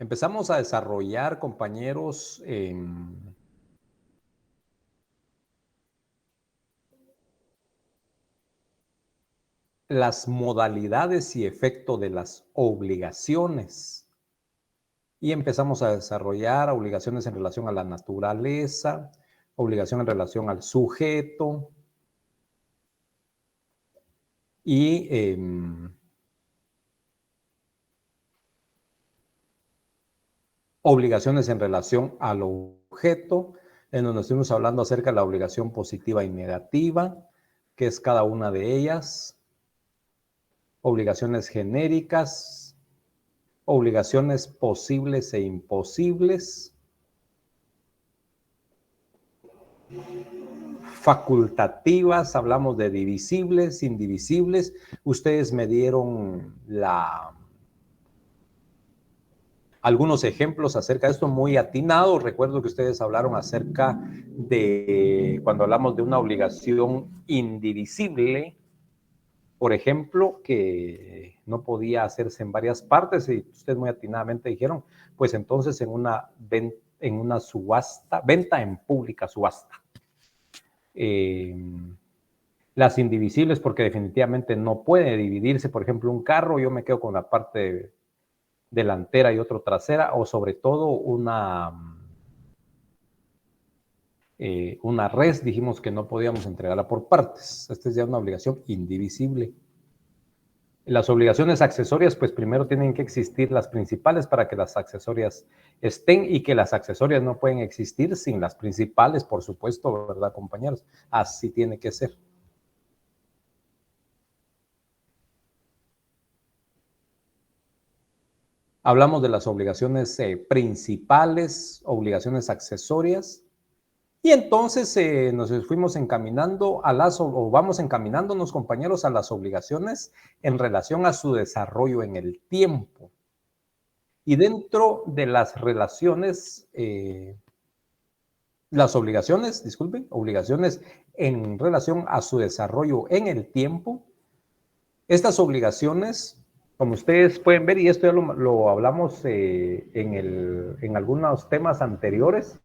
Empezamos a desarrollar, compañeros, las modalidades y efecto de las obligaciones. Y empezamos a desarrollar obligaciones en relación a la naturaleza, obligación en relación al sujeto y obligaciones en relación al objeto, en donde estuvimos hablando acerca de la obligación positiva y negativa, que es cada una de ellas, obligaciones genéricas, obligaciones posibles e imposibles, facultativas, hablamos de divisibles, indivisibles. Ustedes me dieron algunos ejemplos acerca de esto muy atinados. Recuerdo que ustedes hablaron acerca de cuando hablamos de una obligación indivisible, por ejemplo, que no podía hacerse en varias partes, y ustedes muy atinadamente dijeron, pues entonces en una subasta, venta en pública subasta. Las indivisibles, porque definitivamente no puede dividirse, por ejemplo, un carro, yo me quedo con la parte delantera y otro trasera, o sobre todo una res, dijimos que no podíamos entregarla por partes. Esta es ya una obligación indivisible. Las obligaciones accesorias, pues primero tienen que existir las principales para que las accesorias estén, y que las accesorias no pueden existir sin las principales, por supuesto, ¿verdad, compañeros? Así tiene que ser. Hablamos de las obligaciones principales, obligaciones accesorias, y entonces nos fuimos encaminando o vamos encaminándonos, compañeros, a las obligaciones en relación a su desarrollo en el tiempo. Y dentro de las relaciones, las obligaciones, disculpen, obligaciones en relación a su desarrollo en el tiempo, estas obligaciones, como ustedes pueden ver, y esto ya lo hablamos en algunos temas anteriores,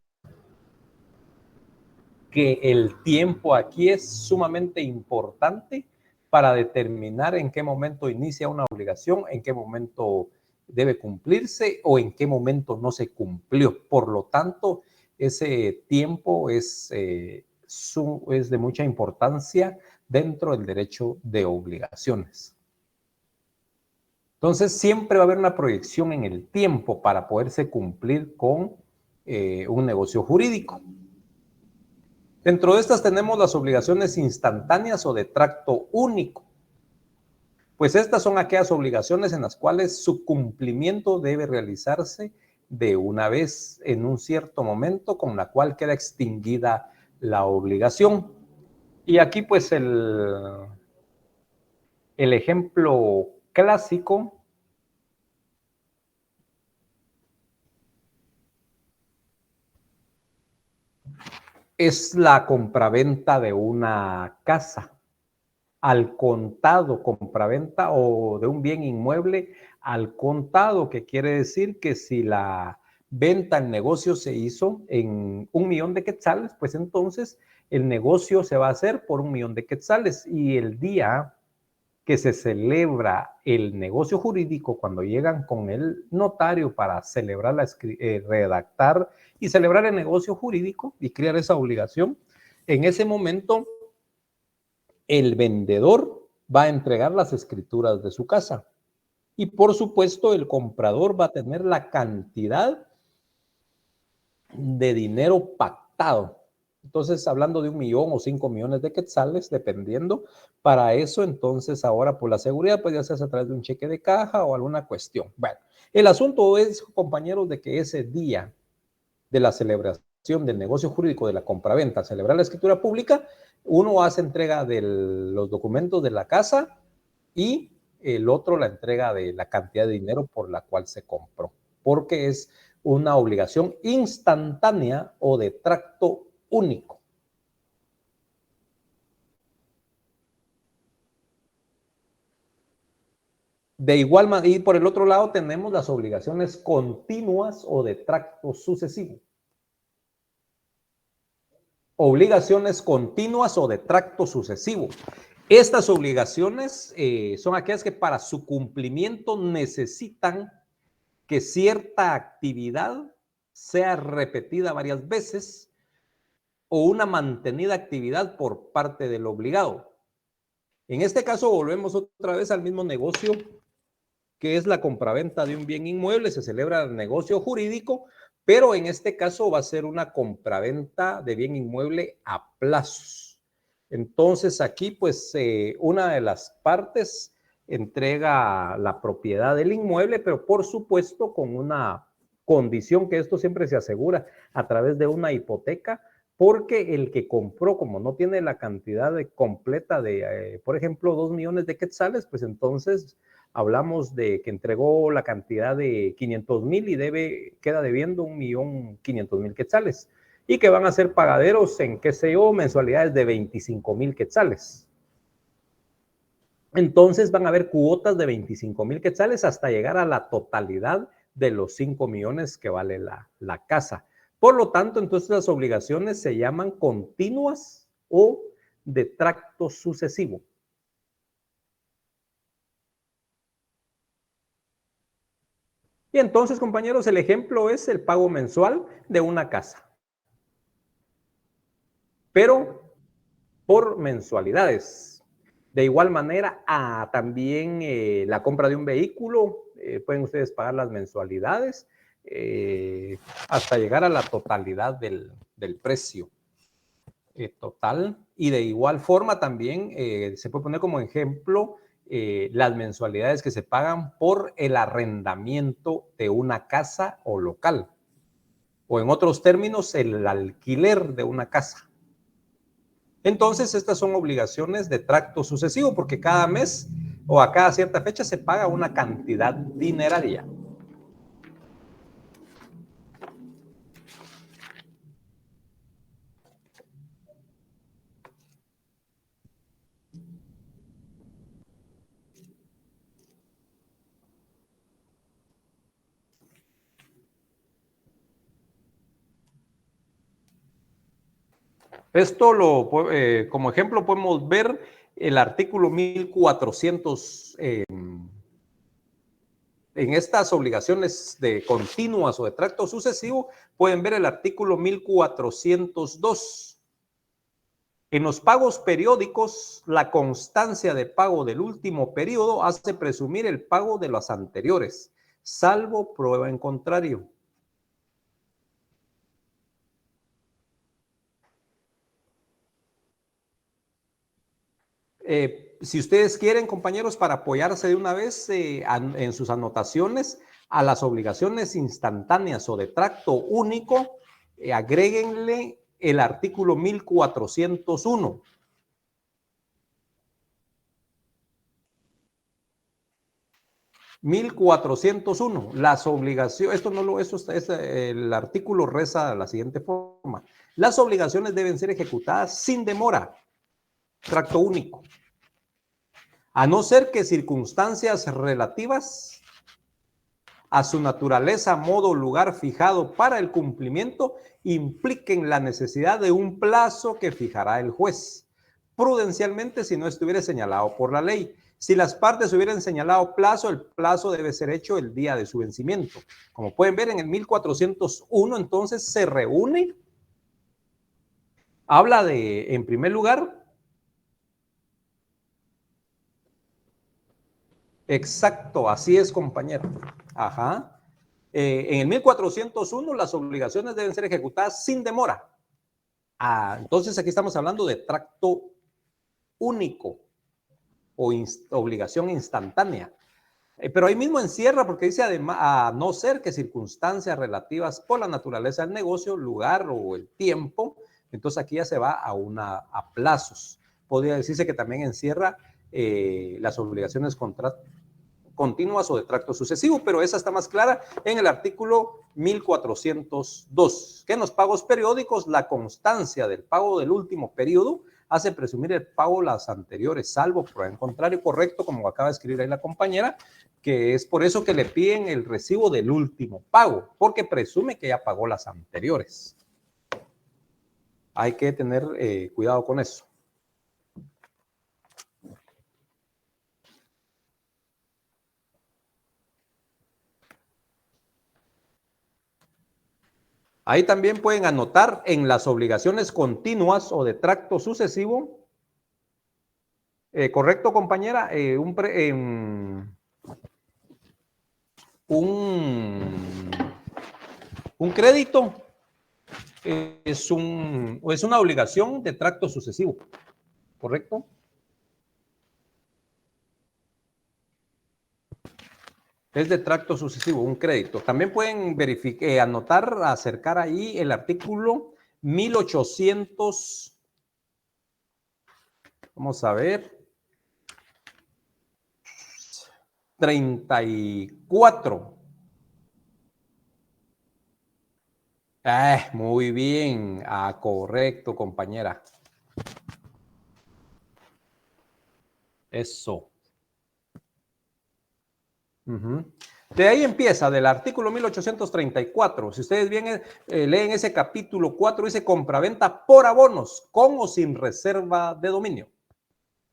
que el tiempo aquí es sumamente importante para determinar en qué momento inicia una obligación, en qué momento debe cumplirse o en qué momento no se cumplió. Por lo tanto, ese tiempo es de mucha importancia dentro del derecho de obligaciones. Entonces, siempre va a haber una proyección en el tiempo para poderse cumplir con un negocio jurídico. Dentro de estas tenemos las obligaciones instantáneas o de tracto único. Pues estas son aquellas obligaciones en las cuales su cumplimiento debe realizarse de una vez en un cierto momento, con la cual queda extinguida la obligación. Y aquí pues el ejemplo clásico es la compraventa de una casa. Al contado, compraventa o de un bien inmueble al contado, que quiere decir que si la venta, el negocio se hizo en 1,000,000 de quetzales, pues entonces el negocio se va a hacer por 1,000,000 de quetzales, y el día que se celebra el negocio jurídico, cuando llegan con el notario para celebrar redactar y celebrar el negocio jurídico y crear esa obligación, en ese momento el vendedor va a entregar las escrituras de su casa. Y por supuesto, el comprador va a tener la cantidad de dinero pactado. Entonces, hablando de 1,000,000 o 5,000,000 de quetzales, dependiendo, para eso, entonces, ahora por la seguridad, pues ya se hace a través de un cheque de caja o alguna cuestión. Bueno, el asunto es, compañeros, de que ese día de la celebración del negocio jurídico de la compraventa, celebrar la escritura pública, uno hace entrega de los documentos de la casa y el otro la entrega de la cantidad de dinero por la cual se compró, porque es una obligación instantánea o de tracto único. De igual manera, y por el otro lado tenemos las obligaciones continuas o de tracto sucesivo. Obligaciones continuas o de tracto sucesivo. Estas obligaciones son aquellas que para su cumplimiento necesitan que cierta actividad sea repetida varias veces o una mantenida actividad por parte del obligado. En este caso volvemos otra vez al mismo negocio que es la compraventa de un bien inmueble. Se celebra el negocio jurídico, pero en este caso va a ser una compraventa de bien inmueble a plazos. Entonces aquí pues una de las partes entrega la propiedad del inmueble, pero por supuesto con una condición que esto siempre se asegura a través de una hipoteca, porque el que compró, como no tiene la cantidad completa de, por ejemplo, 2 millones de quetzales, pues entonces hablamos de que entregó la cantidad de 500,000 y queda debiendo 1,500,000 quetzales. Y que van a ser pagaderos en, qué sé yo, mensualidades de 25,000 quetzales. Entonces van a haber cuotas de 25,000 quetzales hasta llegar a la totalidad de los 5 millones que vale la casa. Por lo tanto, entonces las obligaciones se llaman continuas o de tracto sucesivo. Y entonces, compañeros, el ejemplo es el pago mensual de una casa, pero por mensualidades. De igual manera, también la compra de un vehículo, pueden ustedes pagar las mensualidades hasta llegar a la totalidad del precio total. Y de igual forma también se puede poner como ejemplo las mensualidades que se pagan por el arrendamiento de una casa o local, o en otros términos, el alquiler de una casa. Entonces, estas son obligaciones de tracto sucesivo, porque cada mes o a cada cierta fecha se paga una cantidad dineraria. Esto como ejemplo podemos ver el artículo 1400 en estas obligaciones de continuas o de tracto sucesivo. Pueden ver el artículo 1402. En los pagos periódicos, la constancia de pago del último periodo hace presumir el pago de los anteriores, salvo prueba en contrario. Si ustedes quieren, compañeros, para apoyarse de una vez en sus anotaciones a las obligaciones instantáneas o de tracto único, agréguenle el artículo 1401. Las obligaciones, el artículo reza de la siguiente forma: las obligaciones deben ser ejecutadas sin demora, tracto único, a no ser que circunstancias relativas a su naturaleza, modo, lugar fijado para el cumplimiento impliquen la necesidad de un plazo que fijará el juez, prudencialmente si no estuviera señalado por la ley. Si las partes hubieran señalado plazo, el plazo debe ser hecho el día de su vencimiento. Como pueden ver en el 1401, entonces se reúne, habla de, en primer lugar, exacto, así es, compañero. Ajá. En el 1401 las obligaciones deben ser ejecutadas sin demora. Entonces aquí estamos hablando de tracto único o obligación instantánea. Pero ahí mismo encierra, porque dice además, a no ser que circunstancias relativas por la naturaleza del negocio, lugar o el tiempo, entonces aquí ya se va a plazos. Podría decirse que también encierra las obligaciones continuas o de tracto sucesivo, pero esa está más clara en el artículo 1402, que en los pagos periódicos la constancia del pago del último periodo hace presumir el pago las anteriores, salvo por el contrario correcto, como acaba de escribir ahí la compañera, que es por eso que le piden el recibo del último pago, porque presume que ya pagó las anteriores. Hay que tener cuidado con eso. Ahí también pueden anotar en las obligaciones continuas o de tracto sucesivo. ¿Correcto, compañera? Un crédito es una obligación de tracto sucesivo. ¿Correcto? Es de tracto sucesivo, un crédito. También pueden verificar, anotar, acercar ahí el artículo 1800. Vamos a ver. 34. Muy bien. Correcto, compañera. Eso. De ahí empieza, del artículo 1834. Si ustedes bien leen ese capítulo 4, dice compraventa por abonos, con o sin reserva de dominio.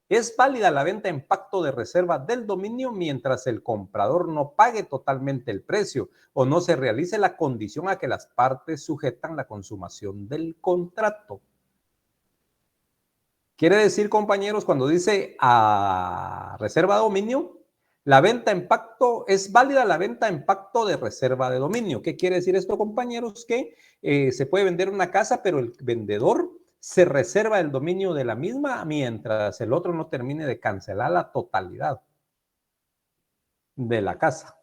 Es válida la venta en pacto de reserva del dominio mientras el comprador no pague totalmente el precio o no se realice la condición a que las partes sujetan la consumación del contrato. Quiere decir, compañeros, cuando dice a reserva de dominio, la venta en pacto, es válida la venta en pacto de reserva de dominio. ¿Qué quiere decir esto, compañeros? Que se puede vender una casa, pero el vendedor se reserva el dominio de la misma mientras el otro no termine de cancelar la totalidad de la casa.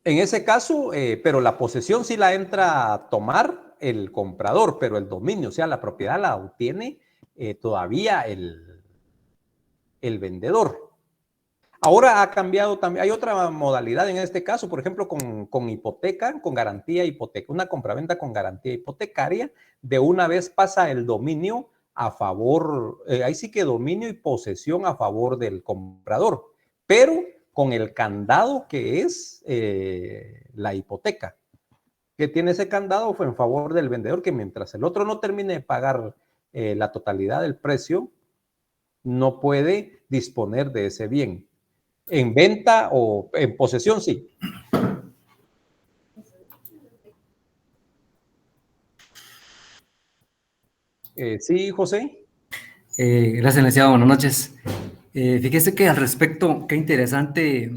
En ese caso, pero la posesión sí la entra a tomar el comprador, pero el dominio, o sea, la propiedad la obtiene todavía el vendedor. Ahora ha cambiado también, hay otra modalidad en este caso, por ejemplo, con hipoteca, con garantía hipoteca, una compraventa con garantía hipotecaria, de una vez pasa el dominio a favor, ahí sí que dominio y posesión a favor del comprador, pero con el candado que es la hipoteca. Que tiene ese candado fue en favor del vendedor, que mientras el otro no termine de pagar la totalidad del precio, no puede disponer de ese bien. En venta o en posesión, sí. Sí, José. Gracias, licenciado. Buenas noches. Fíjese que al respecto, qué interesante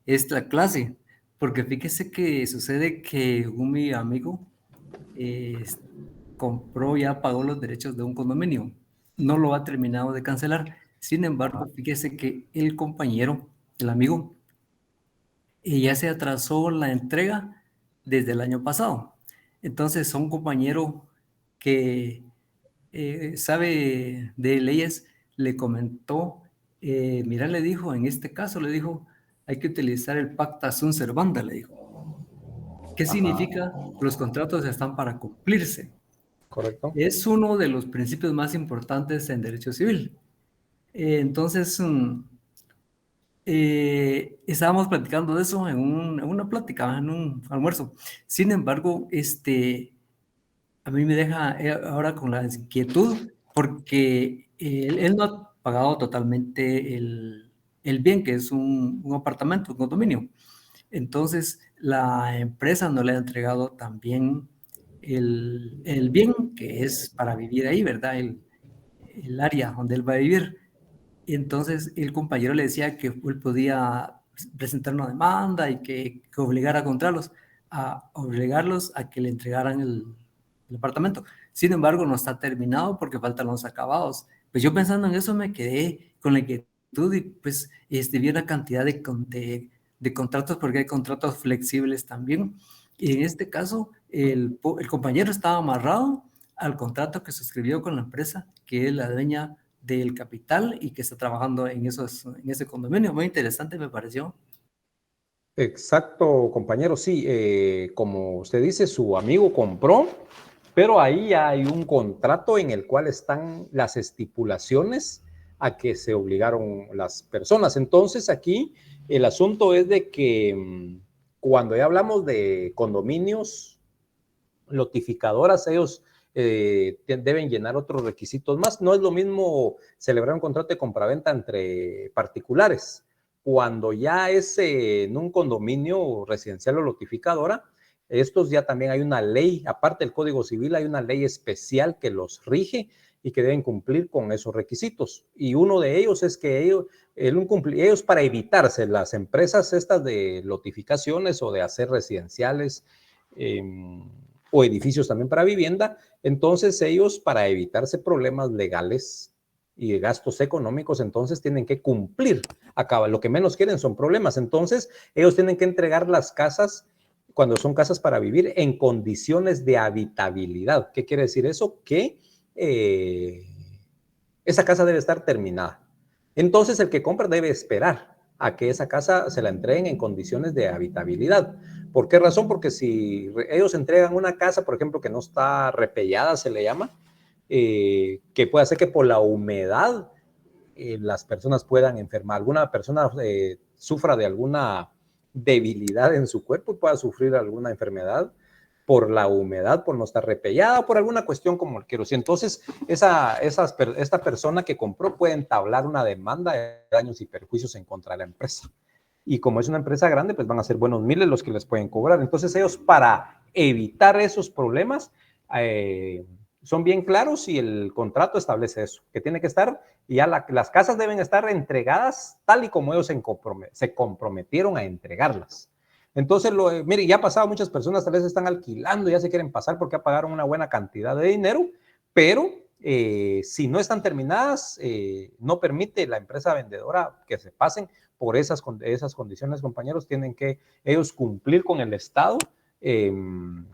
es la clase, porque fíjese que sucede que mi amigo compró, ya pagó los derechos de un condominio, no lo ha terminado de cancelar. Sin embargo, fíjese que el compañero, el amigo, ya se atrasó la entrega desde el año pasado. Entonces, un compañero que sabe de leyes le comentó, mira, le dijo, en este caso le dijo, hay que utilizar el pacta sunt servanda, le dijo. ¿Qué significa? Los contratos están para cumplirse. Correcto. Es uno de los principios más importantes en derecho civil. Entonces, estábamos platicando de eso en una plática, en un almuerzo. Sin embargo, a mí me deja ahora con la inquietud porque él no ha pagado totalmente el bien, que es un apartamento, un condominio. Entonces, la empresa no le ha entregado también el bien que es para vivir ahí, ¿verdad? El área donde él va a vivir. Y entonces el compañero le decía que él podía presentar una demanda y que obligara a obligarlos a que le entregaran el apartamento. Sin embargo, no está terminado porque faltan los acabados. Pues yo pensando en eso me quedé con la inquietud y pues vi una cantidad de contratos, porque hay contratos flexibles también. Y en este caso, el compañero estaba amarrado al contrato que suscribió con la empresa, que es la dueña del capital y que está trabajando en ese condominio. Muy interesante me pareció. Exacto, compañero. Sí, como usted dice, su amigo compró, pero ahí hay un contrato en el cual están las estipulaciones a que se obligaron las personas. Entonces, aquí el asunto es de que cuando ya hablamos de condominios, notificadoras, ellos deben llenar otros requisitos más. No es lo mismo celebrar un contrato de compraventa entre particulares. Cuando ya es en un condominio residencial o notificadora, estos ya también hay una ley, aparte del Código Civil, hay una ley especial que los rige y que deben cumplir con esos requisitos. Y uno de ellos es que ellos para evitarse las empresas estas de notificaciones o de hacer residenciales, eh, o edificios también para vivienda, entonces ellos para evitarse problemas legales y de gastos económicos, entonces tienen que cumplir. Acaba, lo que menos quieren son problemas, entonces ellos tienen que entregar las casas cuando son casas para vivir en condiciones de habitabilidad. ¿Qué quiere decir eso? Que esa casa debe estar terminada. Entonces el que compra debe esperar a que esa casa se la entreguen en condiciones de habitabilidad. ¿Por qué razón? Porque si ellos entregan una casa, por ejemplo, que no está repellada, se le llama, que puede hacer que por la humedad las personas puedan enfermar. Alguna persona sufra de alguna debilidad en su cuerpo y pueda sufrir alguna enfermedad por la humedad, por no estar repellada, por alguna cuestión como el quiero. Si entonces esta persona que compró puede entablar una demanda de daños y perjuicios en contra de la empresa. Y como es una empresa grande, pues van a ser buenos miles los que les pueden cobrar. Entonces ellos, para evitar esos problemas, son bien claros y el contrato establece eso, que tiene que estar, y ya las casas deben estar entregadas tal y como ellos se comprometieron a entregarlas. Entonces, mire, ya ha pasado, muchas personas tal vez están alquilando, ya se quieren pasar porque ya pagaron una buena cantidad de dinero, pero si no están terminadas, no permite la empresa vendedora que se pasen por esas condiciones, compañeros. Tienen que ellos cumplir con el Estado en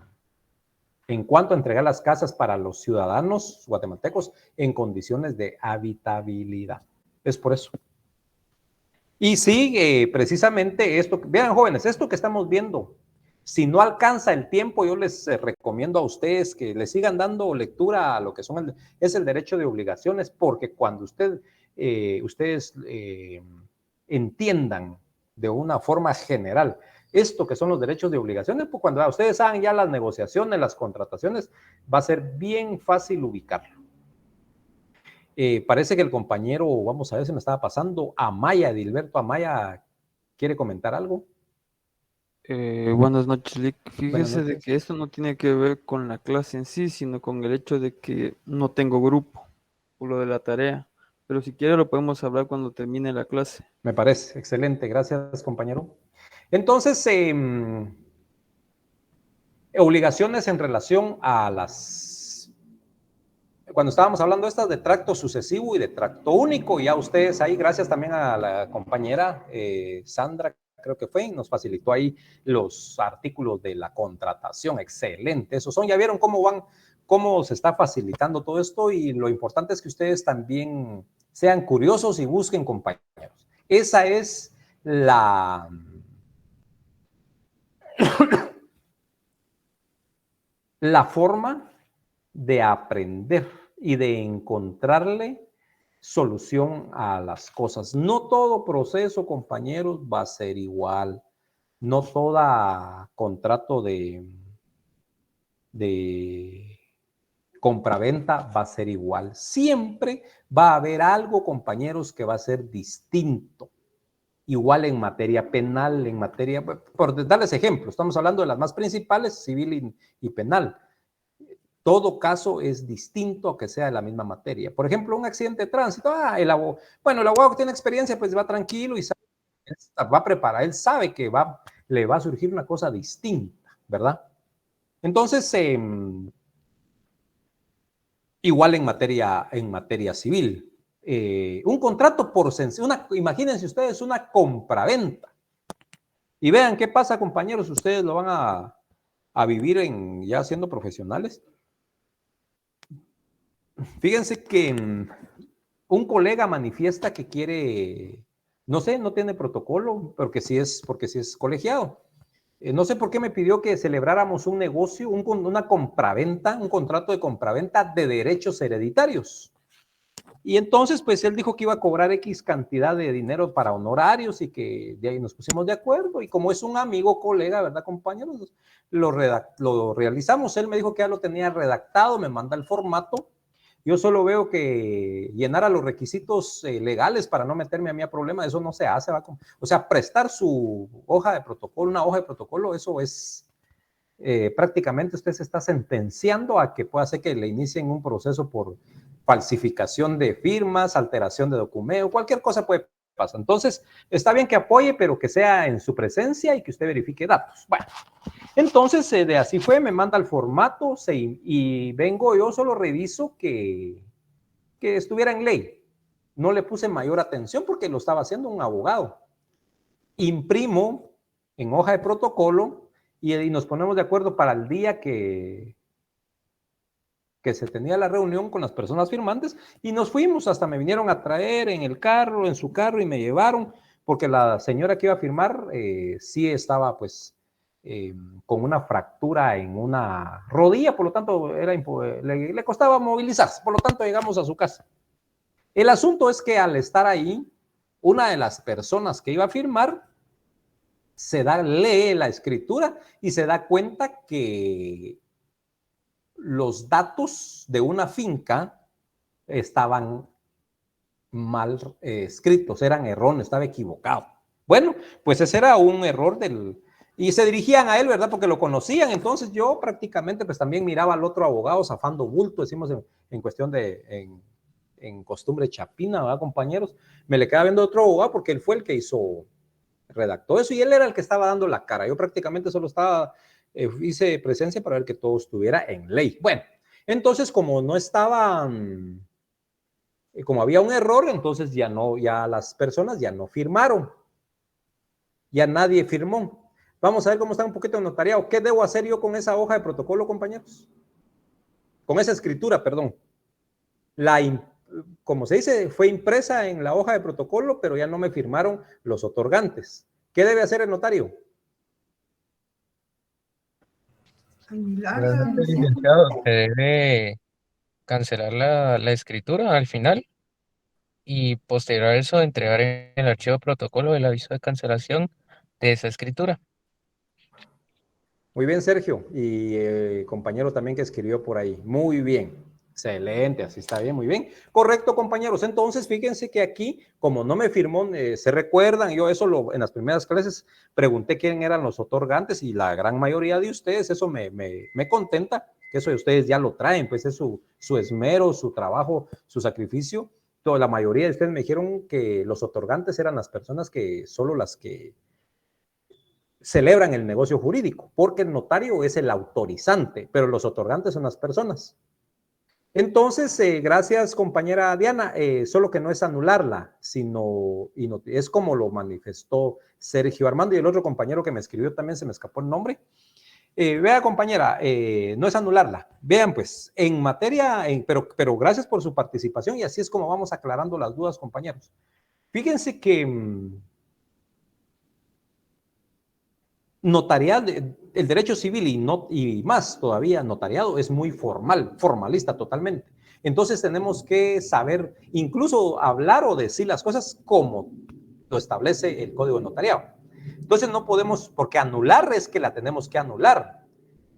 cuanto a entregar las casas para los ciudadanos guatemaltecos en condiciones de habitabilidad. Es por eso. Y sí, precisamente esto, vean jóvenes, esto que estamos viendo, si no alcanza el tiempo, yo les recomiendo a ustedes que le sigan dando lectura a lo que es el derecho de obligaciones, porque cuando ustedes entiendan de una forma general esto que son los derechos de obligaciones, pues cuando ustedes hagan ya las negociaciones, las contrataciones, va a ser bien fácil ubicarlo. Parece que el compañero, vamos a ver si me estaba pasando, Amaya, Edilberto Amaya, ¿quiere comentar algo? Buenas noches, Lick. Buenas Fíjese de noches. que esto no tiene que ver con la clase en sí, sino con el hecho de que no tengo grupo por lo de la tarea. Pero si quiere lo podemos hablar cuando termine la clase. Me parece excelente, gracias compañero. Entonces, obligaciones en relación a cuando estábamos hablando de estas de tracto sucesivo y de tracto único, ya ustedes ahí, gracias también a la compañera Sandra, creo que fue, nos facilitó ahí los artículos de la contratación, excelente, esos son, ya vieron cómo se está facilitando todo esto, y lo importante es que ustedes también sean curiosos y busquen compañeros. Esa es la forma de aprender y de encontrarle solución a las cosas. No todo proceso, compañeros, va a ser igual. No todo contrato de compraventa va a ser igual. Siempre va a haber algo, compañeros, que va a ser distinto. Igual en materia penal, en materia, por darles ejemplos, estamos hablando de las más principales, civil y penal. Todo caso es distinto a que sea de la misma materia. Por ejemplo, un accidente de tránsito, el abogado que tiene experiencia, pues va tranquilo y va a preparar, él sabe que le va a surgir una cosa distinta, ¿verdad? Entonces, igual en materia civil. Un contrato imagínense ustedes una compraventa. Y vean qué pasa, compañeros, ustedes lo van a vivir ya siendo profesionales. Fíjense que un colega manifiesta que quiere No sé, no tiene protocolo, porque sí es colegiado. No sé por qué me pidió que celebráramos un negocio, una compraventa, un contrato de compraventa de derechos hereditarios. Y entonces, pues él dijo que iba a cobrar X cantidad de dinero para honorarios y que de ahí nos pusimos de acuerdo. Y como es un amigo, colega, ¿verdad, compañeros? Lo realizamos. Él me dijo que ya lo tenía redactado, me manda el formato. Yo solo veo que llenara los requisitos legales para no meterme a mí a problema. Eso no se hace, ¿va? O sea, prestar su hoja de protocolo, una hoja de protocolo, eso es prácticamente usted se está sentenciando a que pueda ser que le inicien un proceso por falsificación de firmas, alteración de documento, cualquier cosa puede pasar. Entonces, está bien que apoye, pero que sea en su presencia y que usted verifique datos. Bueno, entonces, de así fue, me manda el formato y vengo, yo solo reviso que estuviera en ley. No le puse mayor atención porque lo estaba haciendo un abogado. Imprimo en hoja de protocolo y nos ponemos de acuerdo para el día que se tenía la reunión con las personas firmantes y nos fuimos, hasta me vinieron a traer en el carro, en su carro y me llevaron, porque la señora que iba a firmar sí estaba pues con una fractura en una rodilla, por lo tanto le costaba movilizarse, por lo tanto llegamos a su casa. El asunto es que al estar ahí, una de las personas que iba a firmar lee la escritura y se da cuenta que los datos de una finca estaban mal escritos, eran erróneos, estaba equivocado. Bueno, pues ese era un error y se dirigían a él, ¿verdad? Porque lo conocían. Entonces yo prácticamente pues también miraba al otro abogado zafando bulto, decimos en cuestión en costumbre chapina, ¿verdad, compañeros? Me le quedaba viendo otro abogado porque él fue el que redactó eso y él era el que estaba dando la cara. Yo prácticamente solo hice presencia para ver que todo estuviera en ley. Bueno, entonces como no estaba, como había un error, entonces ya las personas ya no firmaron. Ya nadie firmó. Vamos a ver cómo está un poquito el notariado. ¿Qué debo hacer yo con esa hoja de protocolo, compañeros? Con esa escritura, perdón. Como se dice, fue impresa en la hoja de protocolo, pero ya no me firmaron los otorgantes. ¿Qué debe hacer el notario? Buenas noches, licenciado. Se debe cancelar la escritura al final y posterior a eso entregar en el archivo de protocolo el aviso de cancelación de esa escritura. Muy bien, Sergio. Y compañero también que escribió por ahí. Muy bien. Excelente, así está bien, muy bien. Correcto, compañeros. Entonces, fíjense que aquí, como no me firmó, se recuerdan, yo eso en las primeras clases pregunté quién eran los otorgantes y la gran mayoría de ustedes, eso me contenta, que eso de ustedes ya lo traen, pues es su esmero, su trabajo, su sacrificio. La mayoría de ustedes me dijeron que los otorgantes eran las personas solo las que celebran el negocio jurídico, porque el notario es el autorizante, pero los otorgantes son las personas. Entonces, gracias compañera Diana, solo que no es anularla, sino es como lo manifestó Sergio Armando y el otro compañero que me escribió también, se me escapó el nombre. Vea compañera, no es anularla. Vean pues, en materia, pero gracias por su participación y así es como vamos aclarando las dudas, compañeros. Fíjense que notarial, el derecho civil y más todavía notariado es muy formalista totalmente. Entonces tenemos que saber incluso hablar o decir las cosas como lo establece el Código de Notariado. Entonces no podemos, porque anular es que la tenemos que anular,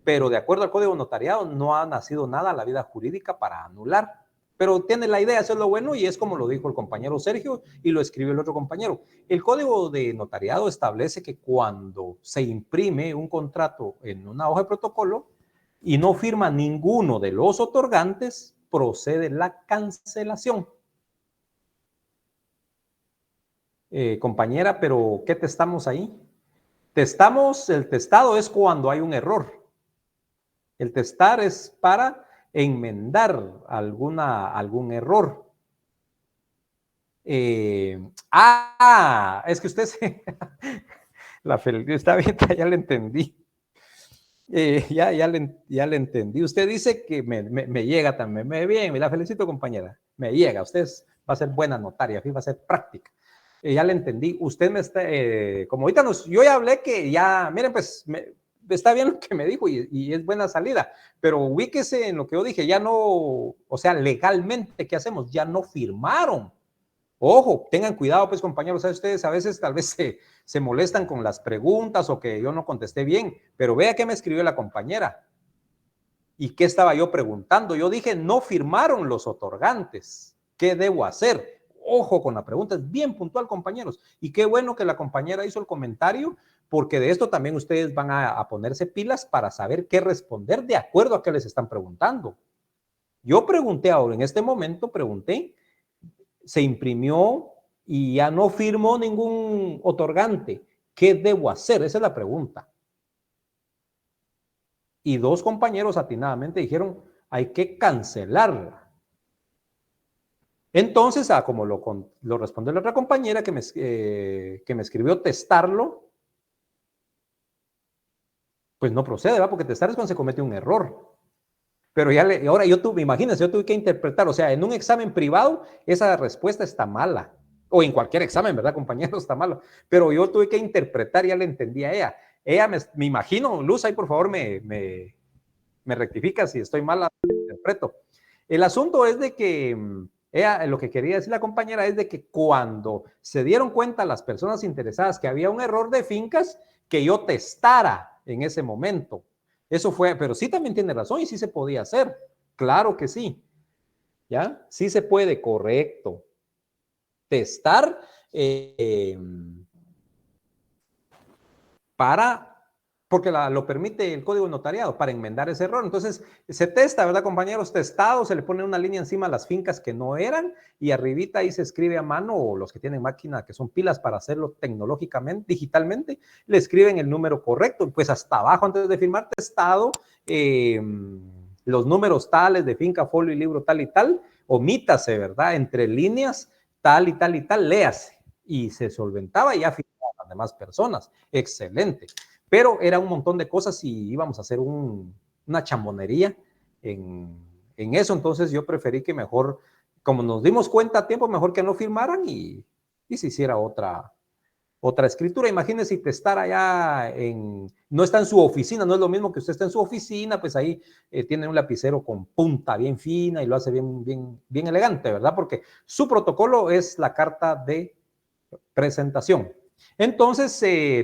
pero de acuerdo al Código de Notariado no ha nacido nada a la vida jurídica para anular. Pero tiene la idea, eso es lo bueno y es como lo dijo el compañero Sergio y lo escribió el otro compañero. El Código de Notariado establece que cuando se imprime un contrato en una hoja de protocolo y no firma ninguno de los otorgantes, procede la cancelación. Compañera, pero ¿qué testamos ahí? El testado es cuando hay un error. El testar es para enmendar algún error. Es que usted está bien, ya le entendí. Ya le entendí. Usted dice que me llega también. Bien, la felicito, compañera. Me llega. Usted va a ser buena notaria, va a ser práctica. Ya le entendí. Usted me está, como ahorita yo ya hablé que ya, miren, pues está bien lo que me dijo y es buena salida, pero ubíquese en lo que yo dije, ya no, o sea, legalmente, ¿qué hacemos? Ya no firmaron. Ojo, tengan cuidado, pues, compañeros, ¿sabes? Ustedes a veces tal vez se molestan con las preguntas o que yo no contesté bien, pero vea qué me escribió la compañera. ¿Y qué estaba yo preguntando? Yo dije, no firmaron los otorgantes. ¿Qué debo hacer? Ojo con la pregunta, es bien puntual, compañeros. Y qué bueno que la compañera hizo el comentario, porque de esto también ustedes van a ponerse pilas para saber qué responder de acuerdo a qué les están preguntando. Yo pregunté ahora, en este momento pregunté, se imprimió y ya no firmó ningún otorgante. ¿Qué debo hacer? Esa es la pregunta. Y dos compañeros atinadamente dijeron, hay que cancelarla. Entonces, como lo respondió la otra compañera que me escribió testarlo, pues no procede, ¿verdad? Porque testar es cuando se comete un error. Pero ahora imagínense, yo tuve que interpretar, o sea, en un examen privado, esa respuesta está mala. O en cualquier examen, ¿verdad, compañero? Está malo. Pero yo tuve que interpretar, ya le entendí a ella. Ella me imagino, Luz, ahí por favor me rectifica si estoy mal, interpreto. El asunto es de que ella, lo que quería decir la compañera es de que cuando se dieron cuenta las personas interesadas que había un error de fincas, que yo testara en ese momento. Eso fue, pero sí también tiene razón y sí se podía hacer. Claro que sí. ¿Ya? Sí se puede, correcto. Testar porque lo permite el código notariado para enmendar ese error. Entonces, se testa, ¿verdad, compañeros? Testado, se le pone una línea encima a las fincas que no eran y arribita ahí se escribe a mano, o los que tienen máquina que son pilas para hacerlo tecnológicamente, digitalmente, le escriben el número correcto. Pues hasta abajo, antes de firmar testado, los números tales de finca, folio y libro tal y tal, omítase, ¿verdad? Entre líneas, tal y tal y tal, léase. Y se solventaba y ya firmaban las demás personas. Excelente. Pero era un montón de cosas y íbamos a hacer una chambonería en eso. Entonces yo preferí que mejor, como nos dimos cuenta a tiempo, mejor que no firmaran y se hiciera otra escritura. Imagínense si testar allá no está en su oficina, no es lo mismo que usted está en su oficina, pues ahí tiene un lapicero con punta bien fina y lo hace bien elegante, ¿verdad? Porque su protocolo es la carta de presentación. Entonces,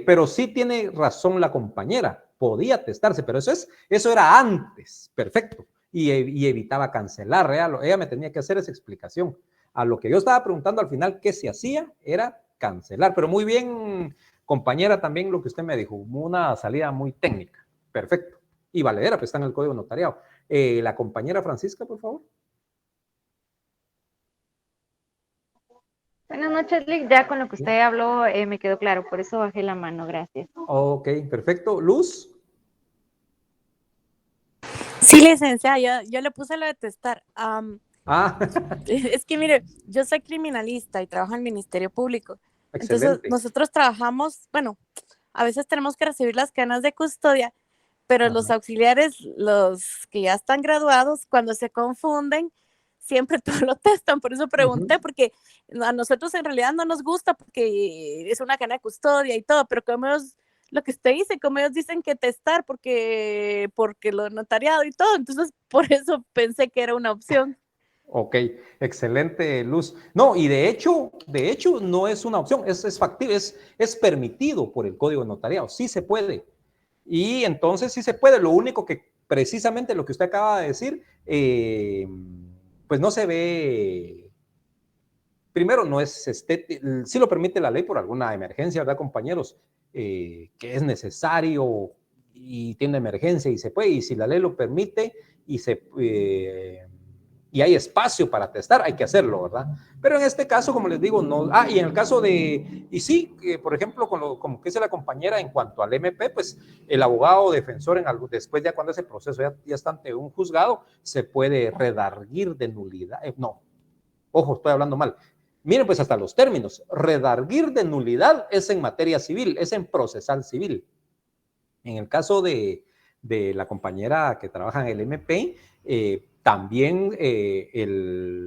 pero sí tiene razón la compañera, podía testarse, pero eso era antes, perfecto, y evitaba cancelar, ella me tenía que hacer esa explicación. A lo que yo estaba preguntando al final, ¿qué se hacía? Era cancelar, pero muy bien, compañera, también lo que usted me dijo, una salida muy técnica, perfecto, y valedera, pues está en el código notariado. La compañera Francisca, por favor. Buenas noches, Lick. Ya con lo que usted habló me quedó claro, por eso bajé la mano, gracias. Ok, perfecto. Luz. Sí, licenciada, yo le puse lo de testar. Es que mire, yo soy criminalista y trabajo en el Ministerio Público. Excelente. Entonces, nosotros trabajamos, bueno, a veces tenemos que recibir las cadenas de custodia, pero los auxiliares, los que ya están graduados, cuando se confunden, siempre todo lo testan. Por eso pregunté, porque a nosotros en realidad no nos gusta porque es una cadena de custodia y todo, pero como ellos, lo que usted dice, como ellos dicen que testar porque lo notariado y todo, entonces por eso pensé que era una opción. Ok, excelente, Luz. No, y de hecho no es una opción, es factible, es permitido por el Código Notariado, sí se puede. Y entonces sí se puede, lo único que precisamente lo que usted acaba de decir, pues no se ve, primero no es sí lo permite la ley por alguna emergencia, ¿verdad, compañeros? Que es necesario y tiene emergencia y se puede, y si la ley lo permite y hay espacio para testar, hay que hacerlo, ¿verdad? Pero en este caso, como les digo, no. Y en el caso y sí, por ejemplo, como que dice la compañera, en cuanto al MP, pues el abogado defensor, después ya cuando ese proceso ya está ante un juzgado, se puede redarguir de nulidad. No, ojo, estoy hablando mal. Miren, pues hasta los términos. Redarguir de nulidad es en materia civil, es en procesal civil. En el caso de la compañera que trabaja en el MP, también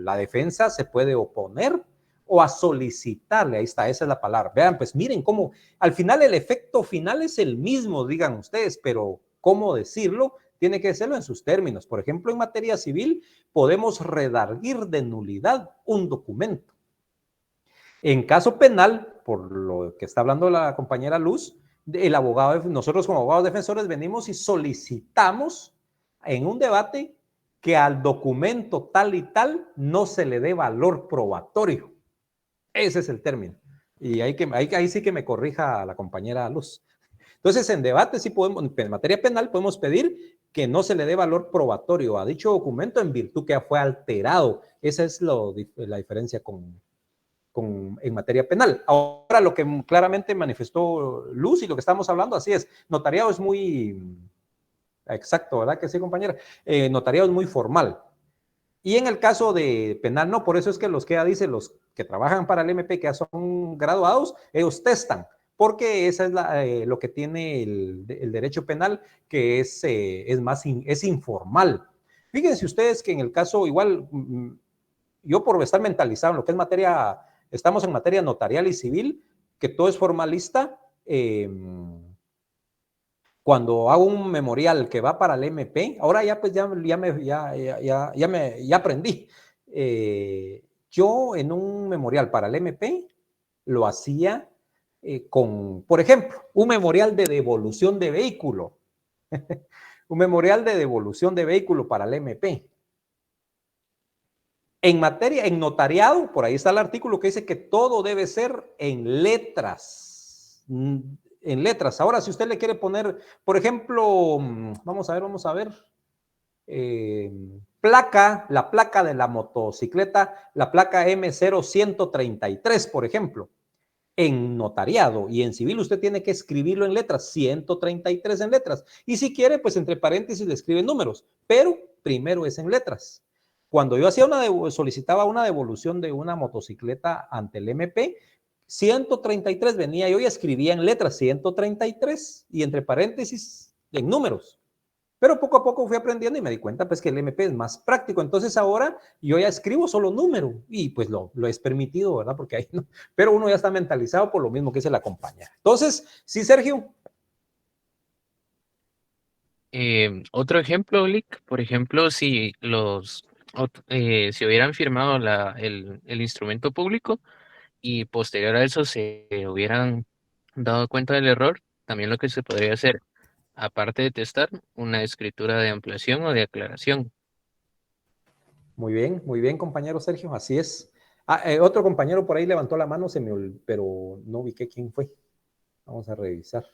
la defensa se puede oponer o a solicitarle, ahí está, esa es la palabra. Vean, pues miren cómo al final el efecto final es el mismo, digan ustedes, pero cómo decirlo, tiene que hacerlo en sus términos. Por ejemplo, en materia civil podemos redarguir de nulidad un documento. En caso penal, por lo que está hablando la compañera Luz, el abogado, nosotros como abogados defensores venimos y solicitamos en un debate que al documento tal y tal no se le dé valor probatorio. Ese es el término. Y ahí sí que me corrija la compañera Luz. Entonces, en debate sí podemos, en materia penal podemos pedir que no se le dé valor probatorio a dicho documento en virtud que fue alterado. Esa es la diferencia en materia penal. Ahora, lo que claramente manifestó Luz y lo que estamos hablando, así es, notariado es muy exacto, ¿verdad que sí, compañera? Notariado es muy formal. Y en el caso de penal, no, por eso es que los los que trabajan para el MP, que ya son graduados, ellos testan, porque esa es lo que tiene el derecho penal, que es informal. Fíjense ustedes que en el caso, igual, yo por estar mentalizado en lo que es materia, estamos en materia notarial y civil, que todo es formalista, cuando hago un memorial que va para el MP, ahora ya pues ya aprendí. Yo en un memorial para el MP lo hacía por ejemplo, un memorial de devolución de vehículo. Un memorial de devolución de vehículo para el MP. En notariado, por ahí está el artículo que dice que todo debe ser en letras. En letras. Ahora, si usted le quiere poner, por ejemplo, vamos a ver. La placa de la motocicleta, la placa M0133, por ejemplo. En notariado y en civil usted tiene que escribirlo en letras, 133 en letras. Y si quiere, pues entre paréntesis le escribe números, pero primero es en letras. Cuando yo solicitaba una devolución de una motocicleta ante el MP, 133 venía yo y escribía en letras 133 y entre paréntesis en números. Pero poco a poco fui aprendiendo y me di cuenta pues que el MP es más práctico. Entonces ahora yo ya escribo solo número y pues lo es permitido, ¿verdad? Porque ahí no. Pero uno ya está mentalizado por lo mismo que se la acompaña. Entonces, sí, Sergio. Otro ejemplo, Lick, por ejemplo, si hubieran firmado el instrumento público y posterior a eso se hubieran dado cuenta del error, también lo que se podría hacer, aparte de testar, una escritura de ampliación o de aclaración. Muy bien, compañero Sergio, así es. Otro compañero por ahí levantó la mano, pero no ubiqué quién fue. Vamos a revisar.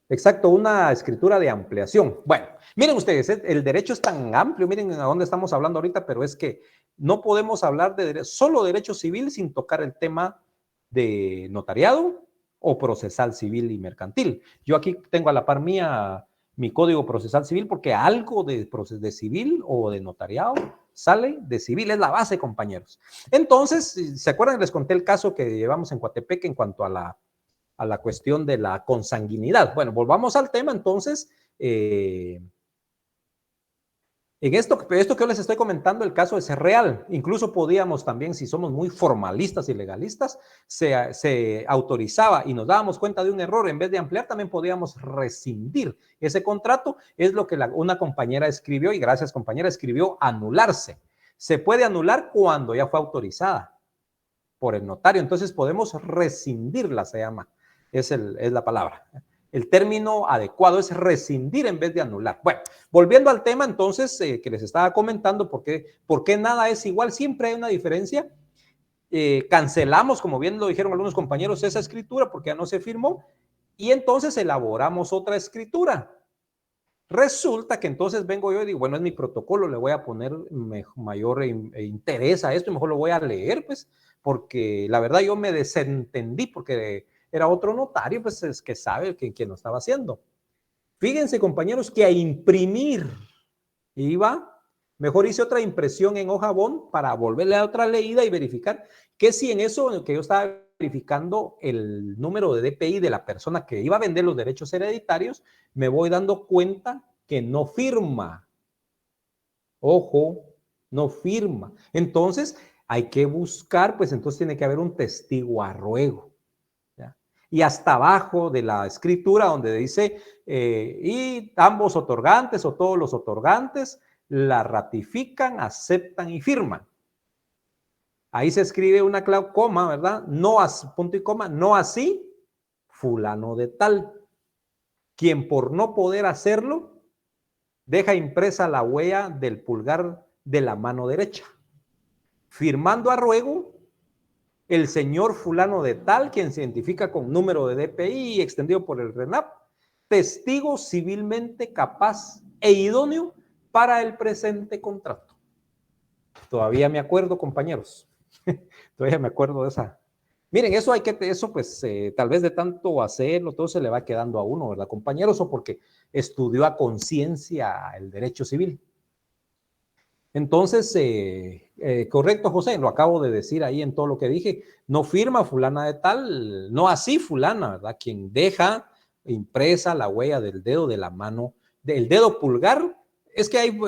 Exacto, una escritura de ampliación. Bueno, miren ustedes, el derecho es tan amplio, miren a dónde estamos hablando ahorita, pero es que no podemos hablar de solo derecho civil sin tocar el tema de notariado o procesal civil y mercantil. Yo aquí tengo a la par mía mi código procesal civil porque algo de civil o de notariado sale de civil, es la base, compañeros. Entonces, ¿se acuerdan? Les conté el caso que llevamos en Coatepeque en cuanto a la cuestión de la consanguinidad. Bueno, volvamos al tema, entonces, en esto que yo les estoy comentando, el caso es real. Incluso podíamos también, si somos muy formalistas y legalistas, se autorizaba y nos dábamos cuenta de un error, en vez de ampliar, también podíamos rescindir ese contrato. Es lo que una compañera escribió, y gracias compañera, escribió anularse. Se puede anular cuando ya fue autorizada por el notario, entonces podemos rescindirla, se llama, es la palabra. El término adecuado es rescindir en vez de anular. Bueno, volviendo al tema entonces que les estaba comentando, ¿por qué nada es igual? Siempre hay una diferencia. Cancelamos, como bien lo dijeron algunos compañeros, esa escritura porque ya no se firmó y entonces elaboramos otra escritura. Resulta que entonces vengo yo y digo, bueno, es mi protocolo, le voy a poner mayor interés a esto y mejor lo voy a leer, pues, porque la verdad yo me desentendí porque era otro notario, pues es que sabe quién lo estaba haciendo. Fíjense, compañeros, que a imprimir iba, mejor hice otra impresión en hoja bond para volverle a otra leída y verificar que si en eso que yo estaba verificando el número de DPI de la persona que iba a vender los derechos hereditarios, me voy dando cuenta que no firma. Ojo, no firma. Entonces, Hay que buscar, pues entonces tiene que haber un testigo a ruego. ¿Ya? Y hasta abajo de la escritura donde dice, y ambos otorgantes o todos los otorgantes la ratifican, aceptan y firman. Ahí se escribe una coma, ¿verdad? No así, punto y coma, no así, fulano de tal, quien por no poder hacerlo, deja impresa la huella del pulgar de la mano derecha, firmando a ruego el señor fulano de tal, quien se identifica con número de DPI extendido por el RENAP, testigo civilmente capaz e idóneo para el presente contrato. Todavía me acuerdo, compañeros. Todavía me acuerdo de esa. Miren, eso hay que, eso pues tal vez de tanto hacerlo, todo se le va quedando a uno, ¿verdad, compañeros? O porque estudió a conciencia el derecho civil. Entonces, correcto, José, lo acabo de decir ahí en todo lo que dije, no firma fulana de tal, no así fulana, ¿verdad? Quien deja impresa la huella del dedo de la mano, del dedo pulgar, es que ahí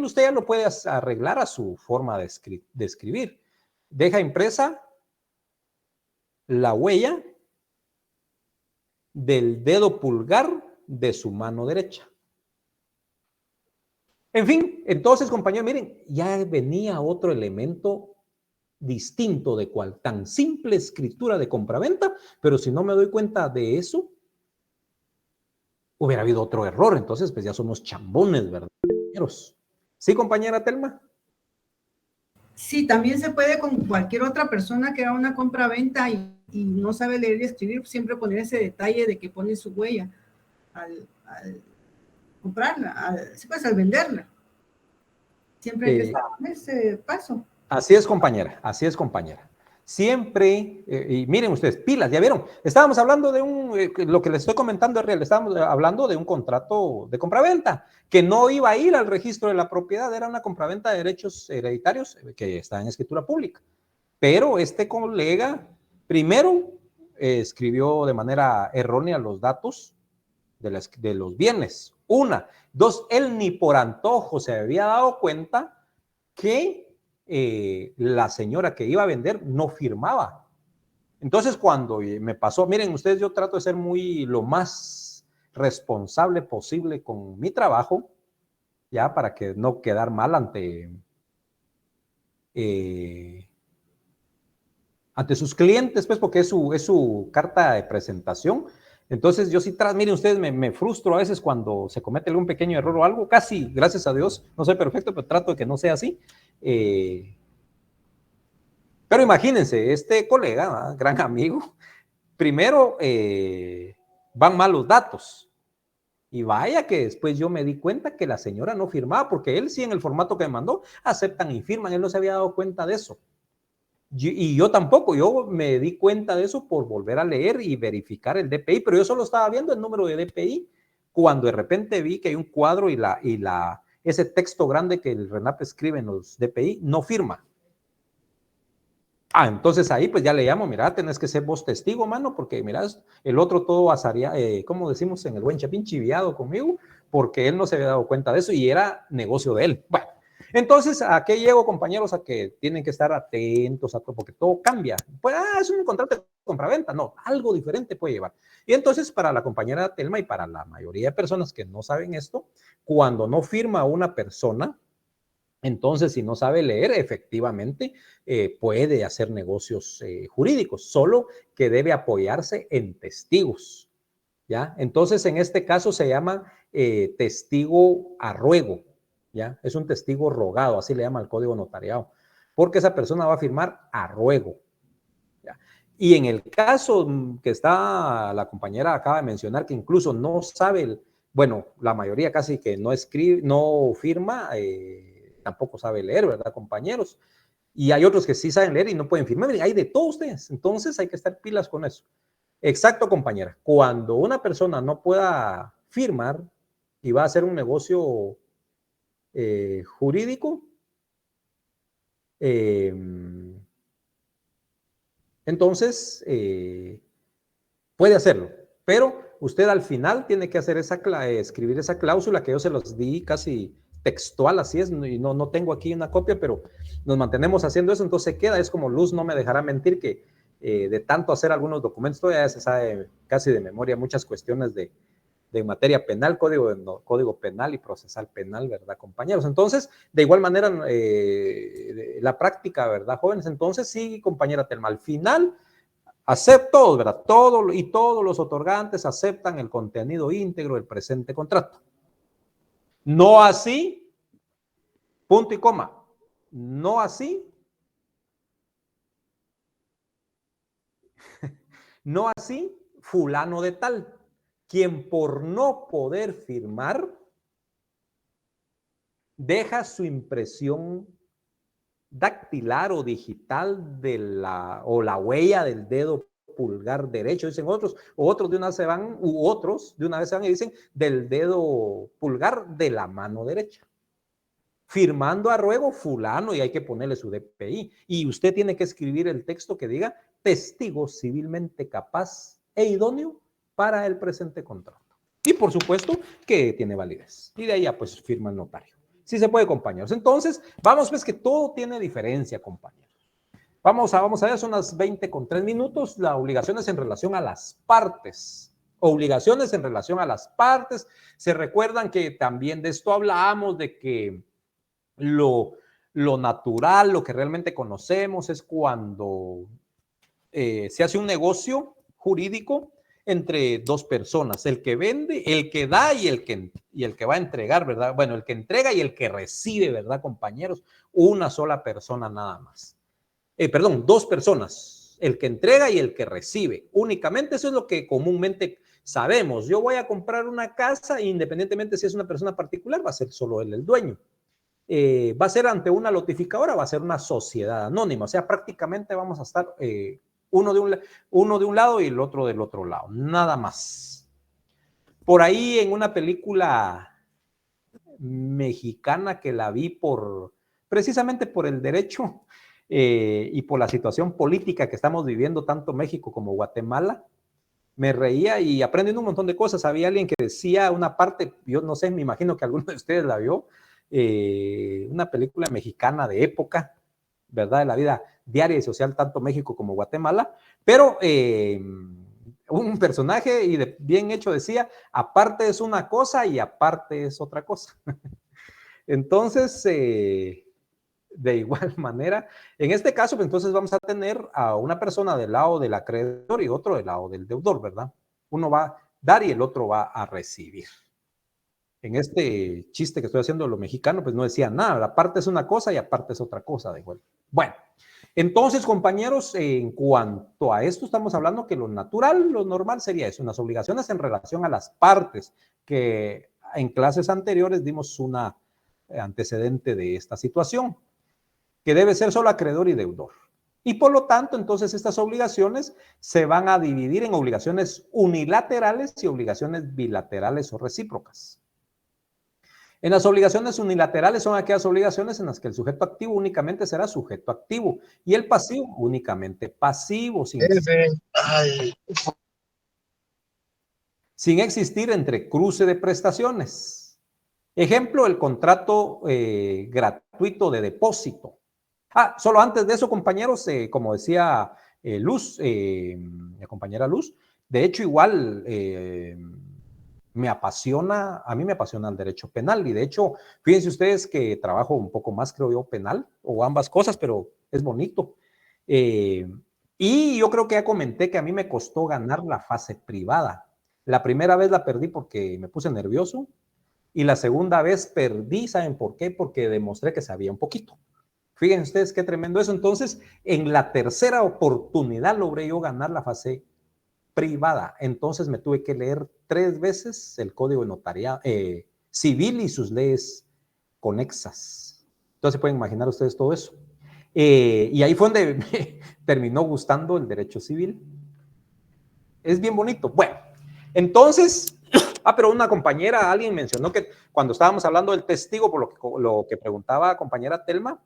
usted ya lo puede arreglar a su forma de escribir. Deja impresa la huella del dedo pulgar de su mano derecha. En fin, entonces, compañeros, miren, ya venía otro elemento distinto de cual tan simple escritura de compraventa, pero si no me doy cuenta de eso, hubiera habido otro error. Entonces, pues ya somos chambones, ¿verdad? ¿Sí, compañera Telma? Sí, también se puede con cualquier otra persona que haga una compra-venta y no sabe leer y escribir, siempre poner ese detalle de que pone su huella al comprarla, al venderla. Siempre hay que estar en ese paso. Así es, compañera, así es, compañera. Siempre, y miren ustedes, pilas, ya vieron, estábamos hablando de lo que les estoy comentando es real, estábamos hablando de un contrato de compraventa, que no iba a ir al registro de la propiedad, era una compraventa de derechos hereditarios que está en escritura pública. Pero este colega, primero, escribió de manera errónea los datos de los bienes. Una. Dos, él ni por antojo se había dado cuenta que la señora que iba a vender no firmaba. Entonces, cuando me pasó, miren ustedes, yo trato de ser lo más responsable posible con mi trabajo, ya para que no quedar mal ante sus clientes, pues, porque es su carta de presentación. Entonces, yo sí, miren ustedes, me frustro a veces cuando se comete algún pequeño error o algo, casi, gracias a Dios, no soy perfecto, pero trato de que no sea así. Pero imagínense, este colega, gran amigo, primero van mal los datos. Y vaya que después yo me di cuenta que la señora no firmaba, porque él sí en el formato que me mandó, aceptan y firman, él no se había dado cuenta de eso. Y yo tampoco, yo me di cuenta de eso por volver a leer y verificar el DPI, pero yo solo estaba viendo el número de DPI cuando de repente vi que hay un cuadro y ese texto grande que el RENAP escribe en los DPI no firma. Entonces ahí pues ya le llamo, mira, tenés que ser vos testigo, mano, porque mira, el otro todo azaría, como decimos en el buen chapín, chiviado conmigo, porque él no se había dado cuenta de eso y era negocio de él. Bueno, entonces, ¿a qué llego, compañeros? A que tienen que estar atentos a todo, porque todo cambia. Pues, es un contrato de compraventa. No, algo diferente puede llevar. Y entonces, para la compañera Telma y para la mayoría de personas que no saben esto, cuando no firma una persona, entonces, si no sabe leer, efectivamente puede hacer negocios jurídicos, solo que debe apoyarse en testigos, ¿ya? Entonces, en este caso se llama testigo a ruego, ¿ya? Es un testigo rogado, así le llama el código notariado, porque esa persona va a firmar a ruego, ¿ya? Y en el caso que la compañera acaba de mencionar, que incluso no sabe, bueno, la mayoría casi que no escribe, no firma, tampoco sabe leer, ¿verdad, compañeros? Y hay otros que sí saben leer y no pueden firmar. Hay de todos ustedes. Entonces hay que estar pilas con eso. Exacto, compañera. Cuando una persona no pueda firmar y va a hacer un negocio jurídico, entonces puede hacerlo. Pero usted al final tiene que hacer escribir esa cláusula que yo se los di casi textual, así es, y no tengo aquí una copia, pero nos mantenemos haciendo eso, entonces queda, es como Luz no me dejará mentir que de tanto hacer algunos documentos, todavía se sabe casi de memoria muchas cuestiones de materia penal, código penal y procesal penal, ¿verdad, compañeros? Entonces, de igual manera, la práctica, ¿verdad, jóvenes? Entonces, sí, compañera Telma, al final, acepto, ¿verdad? Todos los otorgantes aceptan el contenido íntegro del presente contrato. No así, punto y coma, no así, no así, fulano de tal, quien por no poder firmar, deja su impresión dactilar o digital o la huella del dedo pulgar derecho, dicen otros, o otros de una vez se van, u otros de una vez se van y dicen del dedo pulgar de la mano derecha. Firmando a ruego fulano y hay que ponerle su DPI. Y usted tiene que escribir el texto que diga testigo civilmente capaz e idóneo para el presente contrato. Y por supuesto que tiene validez. Y de ahí ya pues firma el notario. Sí se puede, compañeros. Entonces, vamos pues que todo tiene diferencia, compañeros. Vamos a ver, son las 20:03. La obligación es en relación a las partes. Obligaciones en relación a las partes. Se recuerdan que también de esto hablamos, de que lo natural, lo que realmente conocemos es cuando se hace un negocio jurídico entre dos personas, el que vende, el que da y el que va a entregar, ¿verdad? Bueno, el que entrega y el que recibe, ¿verdad, compañeros? Una sola persona nada más. Perdón, dos personas, el que entrega y el que recibe. Únicamente eso es lo que comúnmente sabemos. Yo voy a comprar una casa, independientemente si es una persona particular, va a ser solo él el dueño. Va a ser ante una notificadora, va a ser una sociedad anónima. O sea, prácticamente vamos a estar uno de un lado y el otro del otro lado. Nada más. Por ahí en una película mexicana que la vi precisamente por el derecho y por la situación política que estamos viviendo tanto México como Guatemala, me reía y aprendiendo un montón de cosas. Había alguien que decía una parte, yo no sé, me imagino que alguno de ustedes la vio, una película mexicana de época, ¿verdad? De la vida diaria y social, tanto México como Guatemala, pero un personaje y bien hecho decía, aparte es una cosa y aparte es otra cosa. Entonces, de igual manera, en este caso, pues, entonces vamos a tener a una persona del lado del acreedor y otro del lado del deudor, ¿verdad? Uno va a dar y el otro va a recibir. En este chiste que estoy haciendo de lo mexicano, pues no decía nada, la parte es una cosa y aparte es otra cosa de igual. Bueno, entonces, compañeros, en cuanto a esto estamos hablando que lo natural, lo normal sería eso, unas obligaciones en relación a las partes, que en clases anteriores dimos una antecedente de esta situación, que debe ser solo acreedor y deudor. Y por lo tanto, entonces estas obligaciones se van a dividir en obligaciones unilaterales y obligaciones bilaterales o recíprocas. En las obligaciones unilaterales son aquellas obligaciones en las que el sujeto activo únicamente será sujeto activo y el pasivo únicamente pasivo, sin existir entre cruce de prestaciones. Ejemplo, el contrato gratuito de depósito. Solo antes de eso, compañeros, como decía Luz, la compañera Luz, de hecho igual a mí me apasiona el derecho penal y de hecho, fíjense ustedes que trabajo un poco más, creo yo, penal o ambas cosas, pero es bonito. Y yo creo que ya comenté que a mí me costó ganar la fase privada. La primera vez la perdí porque me puse nervioso y la segunda vez perdí, ¿saben por qué? Porque demostré que sabía un poquito. Fíjense ustedes qué tremendo eso. Entonces, en la tercera oportunidad logré yo ganar la fase privada. Entonces me tuve que leer 3 veces el Código de Notariado Civil y sus leyes conexas. Entonces pueden imaginar ustedes todo eso. Y ahí fue donde me terminó gustando el derecho civil. Es bien bonito. Bueno, entonces, pero una compañera, alguien mencionó que cuando estábamos hablando del testigo, por lo que preguntaba compañera Telma,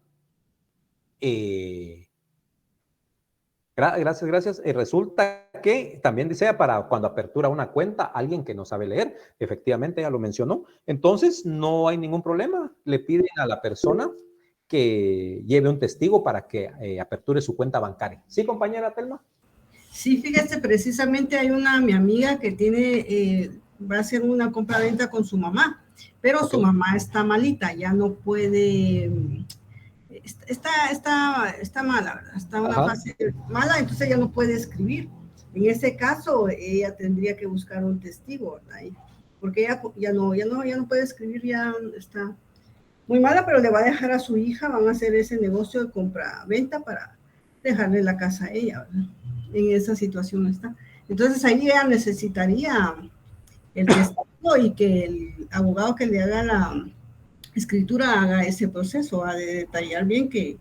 Gracias. Resulta que también dice para cuando apertura una cuenta, alguien que no sabe leer, efectivamente ya lo mencionó. Entonces no hay ningún problema. Le piden a la persona que lleve un testigo para que aperture su cuenta bancaria. ¿Sí, compañera Telma? Sí, fíjese, precisamente hay mi amiga que va a hacer una compra-venta con su mamá, pero su mamá está malita, ya no puede, está mala, ¿verdad? Está en una fase mala, entonces ella no puede escribir. En ese caso, ella tendría que buscar un testigo, ¿verdad? Porque ella ya no puede escribir, ya está muy mala, pero le va a dejar a su hija, van a hacer ese negocio de compra-venta para dejarle la casa a ella, ¿verdad? En esa situación está. Entonces ahí ella necesitaría el testigo y que el abogado que le haga la escritura haga ese proceso, a de detallar bien que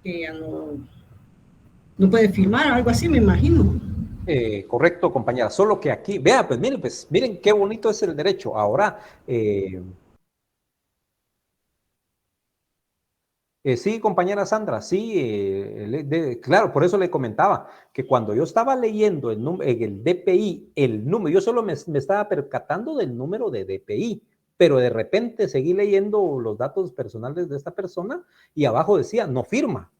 ella no puede firmar, algo así, me imagino. Correcto, compañera. Solo que aquí, vea, pues miren qué bonito es el derecho. Ahora, sí, compañera Sandra, sí, claro, por eso le comentaba que cuando yo estaba leyendo en el DPI, el número, yo solo me estaba percatando del número de DPI, pero de repente seguí leyendo los datos personales de esta persona y abajo decía no firma.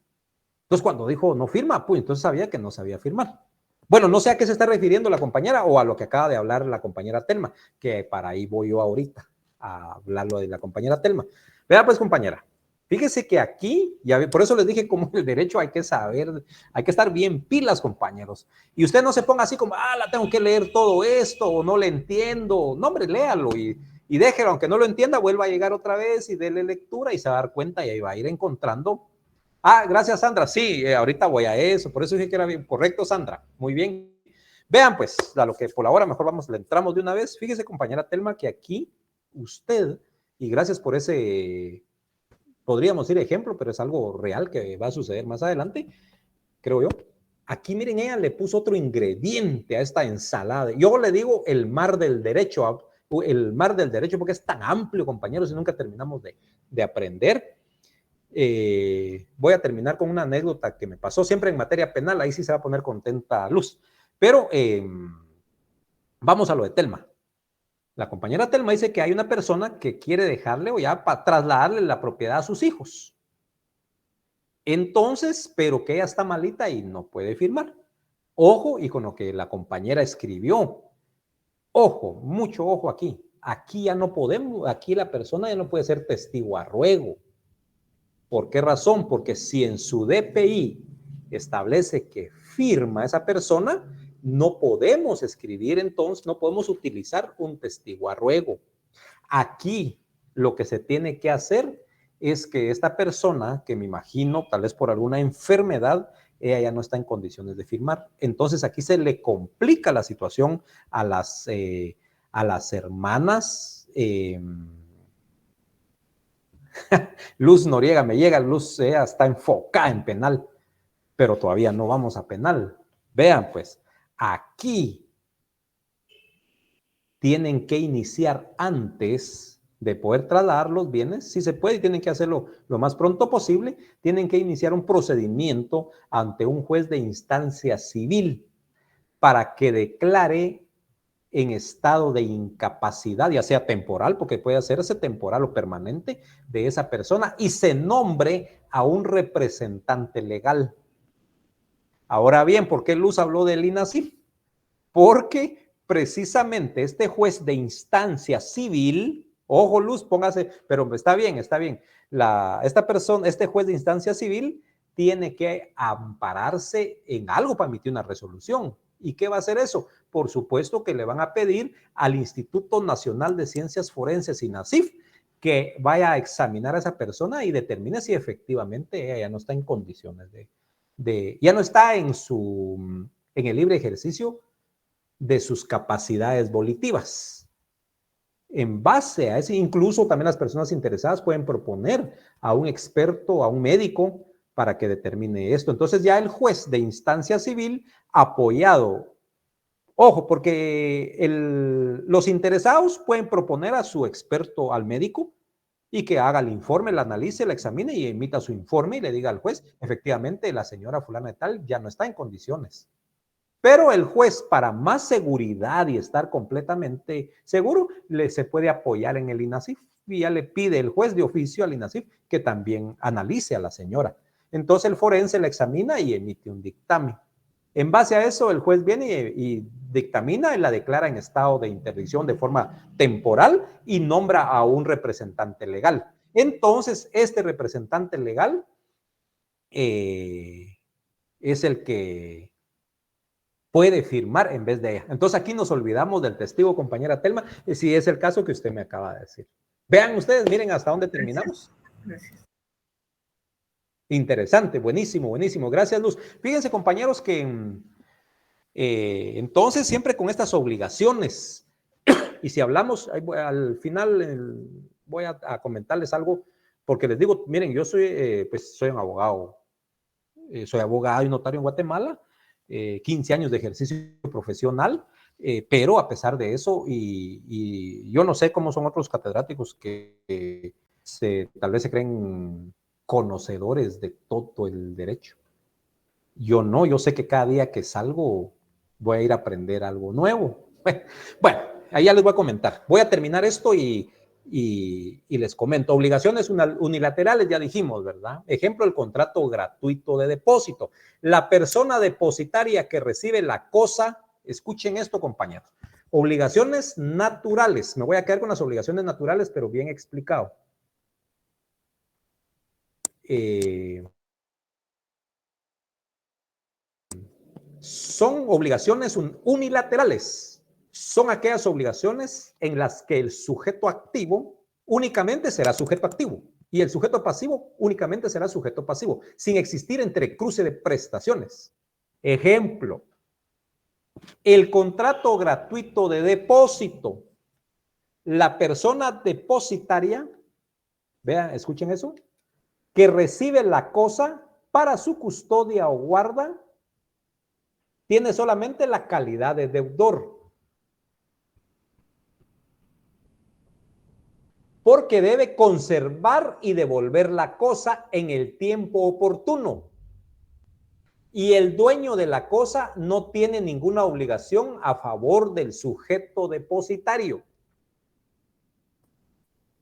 Entonces cuando dijo no firma, pues entonces sabía que no sabía firmar. Bueno, no sé a qué se está refiriendo la compañera o a lo que acaba de hablar la compañera Telma, que para ahí voy yo ahorita a hablarlo de la compañera Telma. Vea pues, compañera. Fíjese que aquí, por eso les dije como el derecho hay que saber, hay que estar bien pilas, compañeros. Y usted no se ponga así como, la tengo que leer todo esto o no le entiendo. No, hombre, léalo y déjelo, aunque no lo entienda, vuelva a llegar otra vez y déle lectura y se va a dar cuenta y ahí va a ir encontrando. Gracias, Sandra. Sí, ahorita voy a eso. Por eso dije que era bien correcto, Sandra. Muy bien. Vean, pues, a lo que por la hora mejor le entramos de una vez. Fíjese, compañera Telma, que aquí usted, y gracias por ese... podríamos decir ejemplo, pero es algo real que va a suceder más adelante, creo yo. Aquí, miren, ella le puso otro ingrediente a esta ensalada. Yo le digo el mar del derecho porque es tan amplio, compañeros, y nunca terminamos de aprender. Voy a terminar con una anécdota que me pasó siempre en materia penal, ahí sí se va a poner contenta Luz. Pero vamos a lo de Telma. La compañera Telma dice que hay una persona que quiere dejarle o ya para trasladarle la propiedad a sus hijos. Entonces, pero que ella está malita y no puede firmar. Ojo, y con lo que la compañera escribió. Ojo, mucho ojo aquí. Aquí ya no podemos, aquí la persona ya no puede ser testigo a ruego. ¿Por qué razón? Porque si en su DPI establece que firma esa persona, no podemos escribir entonces, no podemos utilizar un testigo a ruego. Aquí lo que se tiene que hacer es que esta persona, que me imagino tal vez por alguna enfermedad, ella ya no está en condiciones de firmar. Entonces aquí se le complica la situación a las hermanas. Luz Noriega me llega, Luz está enfocada en penal, pero todavía no vamos a penal. Vean pues, aquí tienen que iniciar antes de poder trasladar los bienes, si se puede y tienen que hacerlo lo más pronto posible, tienen que iniciar un procedimiento ante un juez de instancia civil para que declare en estado de incapacidad, ya sea temporal, porque puede hacerse temporal o permanente, de esa persona y se nombre a un representante legal. Ahora bien, ¿por qué Luz habló del INASIF? Porque precisamente este juez de instancia civil, ojo Luz, póngase, pero está bien, esta persona, este juez de instancia civil tiene que ampararse en algo para emitir una resolución. ¿Y qué va a hacer eso? Por supuesto que le van a pedir al Instituto Nacional de Ciencias Forenses, INASIF, que vaya a examinar a esa persona y determine si efectivamente ella ya no está en condiciones ya no está en el libre ejercicio de sus capacidades volitivas. En base a eso, incluso también las personas interesadas pueden proponer a un experto, a un médico, para que determine esto. Entonces ya el juez de instancia civil, apoyado, ojo, porque los interesados pueden proponer a su experto, al médico, y que haga el informe, la analice, la examine y emita su informe y le diga al juez, efectivamente, la señora fulana de tal ya no está en condiciones. Pero el juez, para más seguridad y estar completamente seguro, se puede apoyar en el INASIF y ya le pide el juez de oficio al INASIF que también analice a la señora. Entonces el forense la examina y emite un dictamen. En base a eso, el juez viene y dictamina y la declara en estado de interdicción de forma temporal y nombra a un representante legal. Entonces, este representante legal es el que puede firmar en vez de ella. Entonces, aquí nos olvidamos del testigo, compañera Telma, si es el caso que usted me acaba de decir. Vean ustedes, miren hasta dónde terminamos. Gracias. Interesante, buenísimo, buenísimo. Gracias, Luz. Fíjense, compañeros, que entonces siempre con estas obligaciones, y si hablamos, al final voy a comentarles algo, porque les digo, miren, yo soy, pues soy un abogado, soy abogado y notario en Guatemala, 15 años de ejercicio profesional, pero a pesar de eso, y yo no sé cómo son otros catedráticos que tal vez se creen conocedores de todo el derecho. Yo no, yo sé que cada día que salgo voy a ir a aprender algo nuevo. Bueno, ahí ya les voy a comentar. Voy a terminar esto y les comento. Obligaciones unilaterales, ya dijimos, ¿verdad? Ejemplo, el contrato gratuito de depósito. La persona depositaria que recibe la cosa, escuchen esto, compañeros. Obligaciones naturales. Me voy a quedar con las obligaciones naturales, pero bien explicado. Son obligaciones unilaterales. Son aquellas obligaciones en las que el sujeto activo únicamente será sujeto activo y el sujeto pasivo únicamente será sujeto pasivo, sin existir entrecruce de prestaciones. Ejemplo, el contrato gratuito de depósito. La persona depositaria, vean, escuchen eso, que recibe la cosa para su custodia o guarda, tiene solamente la calidad de deudor. Porque debe conservar y devolver la cosa en el tiempo oportuno. Y el dueño de la cosa no tiene ninguna obligación a favor del sujeto depositario.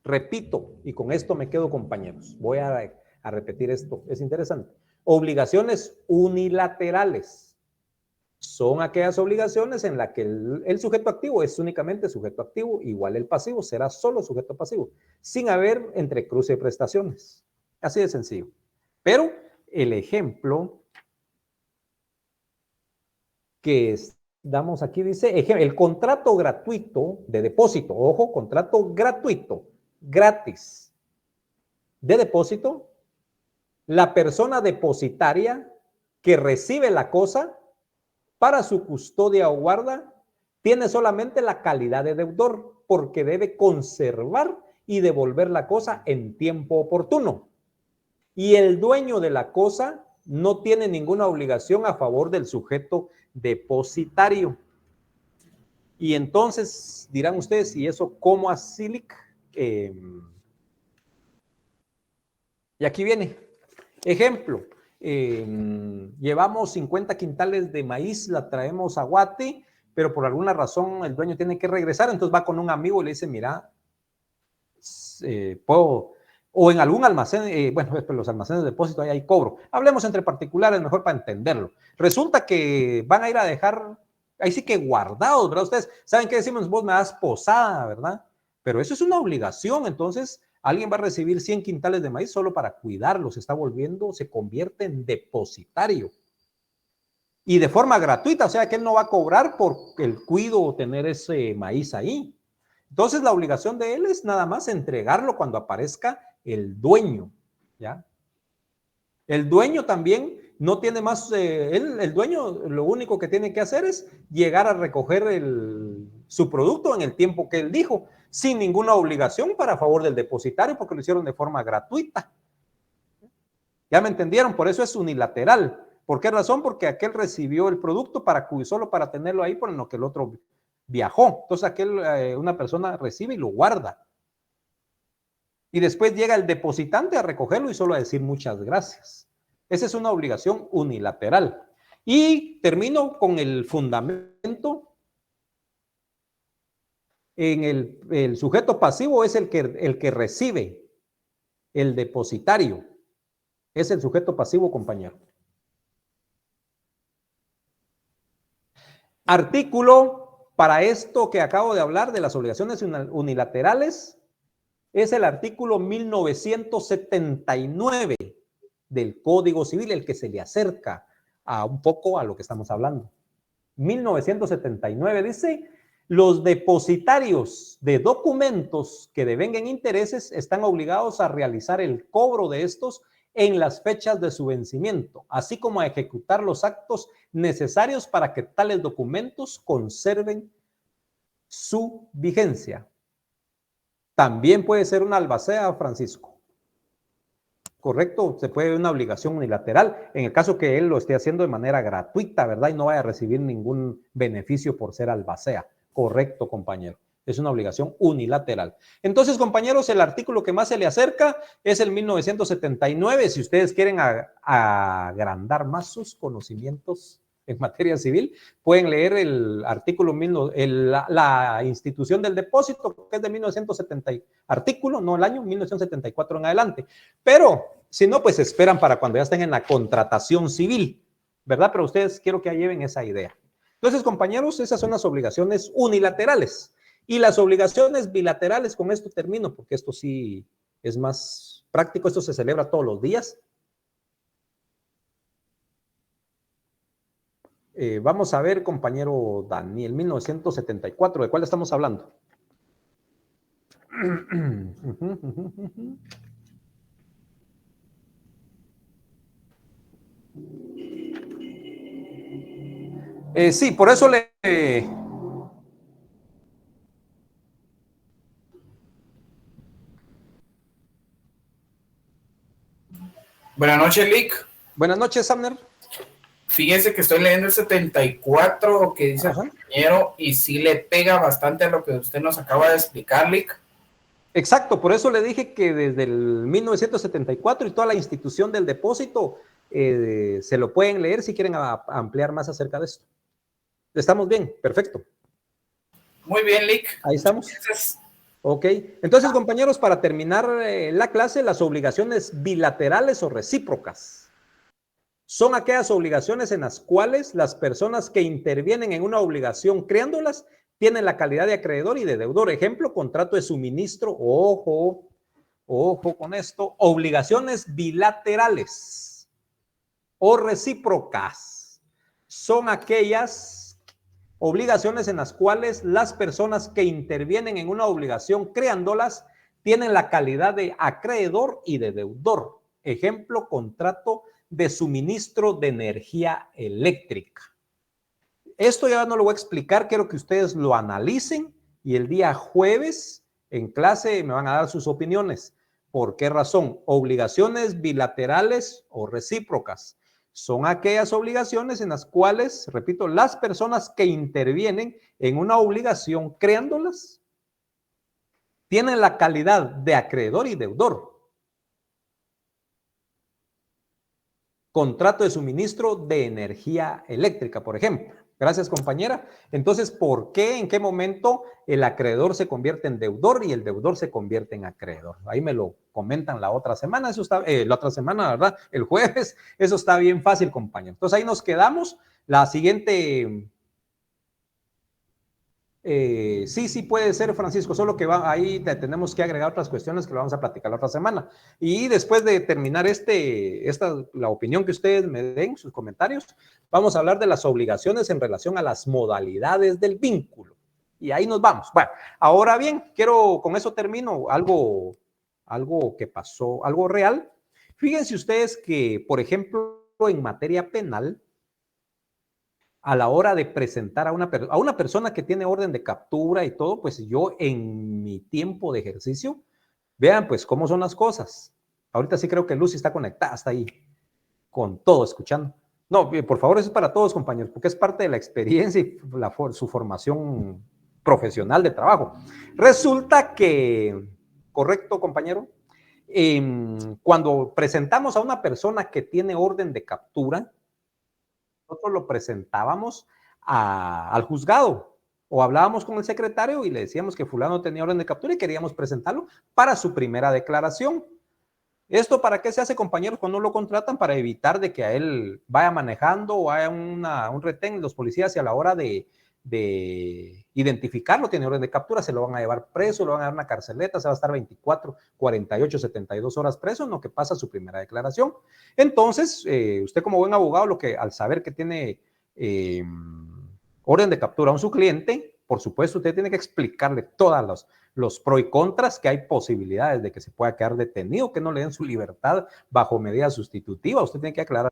Repito, y con esto me quedo, compañeros. Voy a repetir esto, es interesante. Obligaciones unilaterales. Son aquellas obligaciones en las que el sujeto activo es únicamente sujeto activo, igual el pasivo será solo sujeto pasivo, sin haber entrecruce de prestaciones. Así de sencillo. Pero el ejemplo que damos aquí dice, el contrato gratuito de depósito, ojo, contrato gratuito, gratis, de depósito, la persona depositaria que recibe la cosa para su custodia o guarda, tiene solamente la calidad de deudor, porque debe conservar y devolver la cosa en tiempo oportuno. Y el dueño de la cosa no tiene ninguna obligación a favor del sujeto depositario. Y entonces dirán ustedes, ¿y eso cómo así? Y aquí viene. Ejemplo. Llevamos 50 quintales de maíz, la traemos a Guate, pero por alguna razón el dueño tiene que regresar, entonces va con un amigo y le dice, mira, puedo, o en algún almacén, bueno, los almacenes de depósito ahí hay cobro. Hablemos entre particulares mejor para entenderlo. Resulta que van a ir a dejar, ahí sí que guardados, ¿verdad? Ustedes saben qué decimos, vos me das posada, ¿verdad? Pero eso es una obligación, entonces alguien va a recibir 100 quintales de maíz solo para cuidarlos, se convierte en depositario. Y de forma gratuita, o sea que él no va a cobrar por el cuido o tener ese maíz ahí. Entonces la obligación de él es nada más entregarlo cuando aparezca el dueño, ¿ya? El dueño también no tiene más, el dueño lo único que tiene que hacer es llegar a recoger su producto en el tiempo que él dijo, sin ninguna obligación para favor del depositario, porque lo hicieron de forma gratuita. ¿Ya me entendieron? Por eso es unilateral. ¿Por qué razón? Porque aquel recibió el producto solo para tenerlo ahí, por lo que el otro viajó. Entonces una persona recibe y lo guarda. Y después llega el depositante a recogerlo y solo a decir muchas gracias. Esa es una obligación unilateral. Y termino con el fundamento. En el sujeto pasivo es el que recibe, el depositario. Es el sujeto pasivo, compañero. Artículo para esto que acabo de hablar de las obligaciones unilaterales es el artículo 1979 del Código Civil, el que se le acerca a un poco a lo que estamos hablando. 1979 dice: los depositarios de documentos que devenguen intereses están obligados a realizar el cobro de estos en las fechas de su vencimiento, así como a ejecutar los actos necesarios para que tales documentos conserven su vigencia. También puede ser una albacea, Francisco. Correcto, se puede ver una obligación unilateral en el caso que él lo esté haciendo de manera gratuita, ¿verdad? Y no vaya a recibir ningún beneficio por ser albacea. Correcto, compañero. Es una obligación unilateral. Entonces, compañeros, el artículo que más se le acerca es el 1979. Si ustedes quieren agrandar más sus conocimientos en materia civil, pueden leer el artículo, la institución del depósito, que es de 1970, artículo, no el año, 1974 en adelante. Pero, si no, pues esperan para cuando ya estén en la contratación civil, ¿verdad? Pero ustedes quiero que ya lleven esa idea. Entonces, compañeros, esas son las obligaciones unilaterales. Y las obligaciones bilaterales, con esto termino, porque esto sí es más práctico, esto se celebra todos los días. Vamos a ver, compañero Daniel, 1974, ¿de cuál estamos hablando? Sí, por eso le... Buenas noches, Lick. Buenas noches, Samner. Fíjense que estoy leyendo el 74 que dice el compañero y sí le pega bastante a lo que usted nos acaba de explicar, Lick. Exacto, por eso le dije que desde el 1974 y toda la institución del depósito se lo pueden leer si quieren ampliar más acerca de esto. ¿Estamos bien? Perfecto. Muy bien, Lick. Ahí estamos. Ok, entonces, compañeros, para terminar la clase, las obligaciones bilaterales o recíprocas son aquellas obligaciones en las cuales las personas que intervienen en una obligación creándolas tienen la calidad de acreedor y de deudor. Ejemplo, contrato de suministro, ojo con esto, obligaciones bilaterales o recíprocas. Son aquellas obligaciones en las cuales las personas que intervienen en una obligación creándolas tienen la calidad de acreedor y de deudor. Ejemplo, contrato de suministro de energía eléctrica. Esto ya no lo voy a explicar, quiero que ustedes lo analicen y el día jueves en clase me van a dar sus opiniones. ¿Por qué razón? Obligaciones bilaterales o recíprocas son aquellas obligaciones en las cuales, repito, las personas que intervienen en una obligación creándolas tienen la calidad de acreedor y deudor. Contrato de suministro de energía eléctrica, por ejemplo. Gracias, compañera. Entonces, ¿por qué, en qué momento el acreedor se convierte en deudor y el deudor se convierte en acreedor? Ahí me lo comentan la otra semana. Eso está, la otra semana, ¿verdad? El jueves. Eso está bien fácil, compañero. Entonces, ahí nos quedamos. La siguiente... sí puede ser, Francisco, solo que ahí tenemos que agregar otras cuestiones que lo vamos a platicar la otra semana. Y después de terminar la opinión que ustedes me den, sus comentarios, vamos a hablar de las obligaciones en relación a las modalidades del vínculo. Y ahí nos vamos. Bueno, ahora bien, con eso termino, algo que pasó, algo real. Fíjense ustedes que, por ejemplo, en materia penal, a la hora de presentar a una persona que tiene orden de captura y todo, pues yo en mi tiempo de ejercicio, vean pues cómo son las cosas. Ahorita sí creo que Lucy está conectada, está ahí con todo, escuchando. No, por favor, eso es para todos, compañeros, porque es parte de la experiencia y su formación profesional de trabajo. Resulta que, correcto, compañero, cuando presentamos a una persona que tiene orden de captura, nosotros lo presentábamos al juzgado o hablábamos con el secretario y le decíamos que fulano tenía orden de captura y queríamos presentarlo para su primera declaración. ¿Esto para qué se hace, compañeros, cuando lo contratan? Para evitar de que a él vaya manejando o haya un retén los policías y a la hora de identificarlo, tiene orden de captura, se lo van a llevar preso, lo van a dar una carceleta, se va a estar 24, 48, 72 horas preso en lo que pasa su primera declaración. Entonces, usted como buen abogado, al saber que tiene orden de captura a su cliente, por supuesto, usted tiene que explicarle todas los pros y contras, que hay posibilidades de que se pueda quedar detenido, que no le den su libertad bajo medida sustitutiva. Usted tiene que aclarar,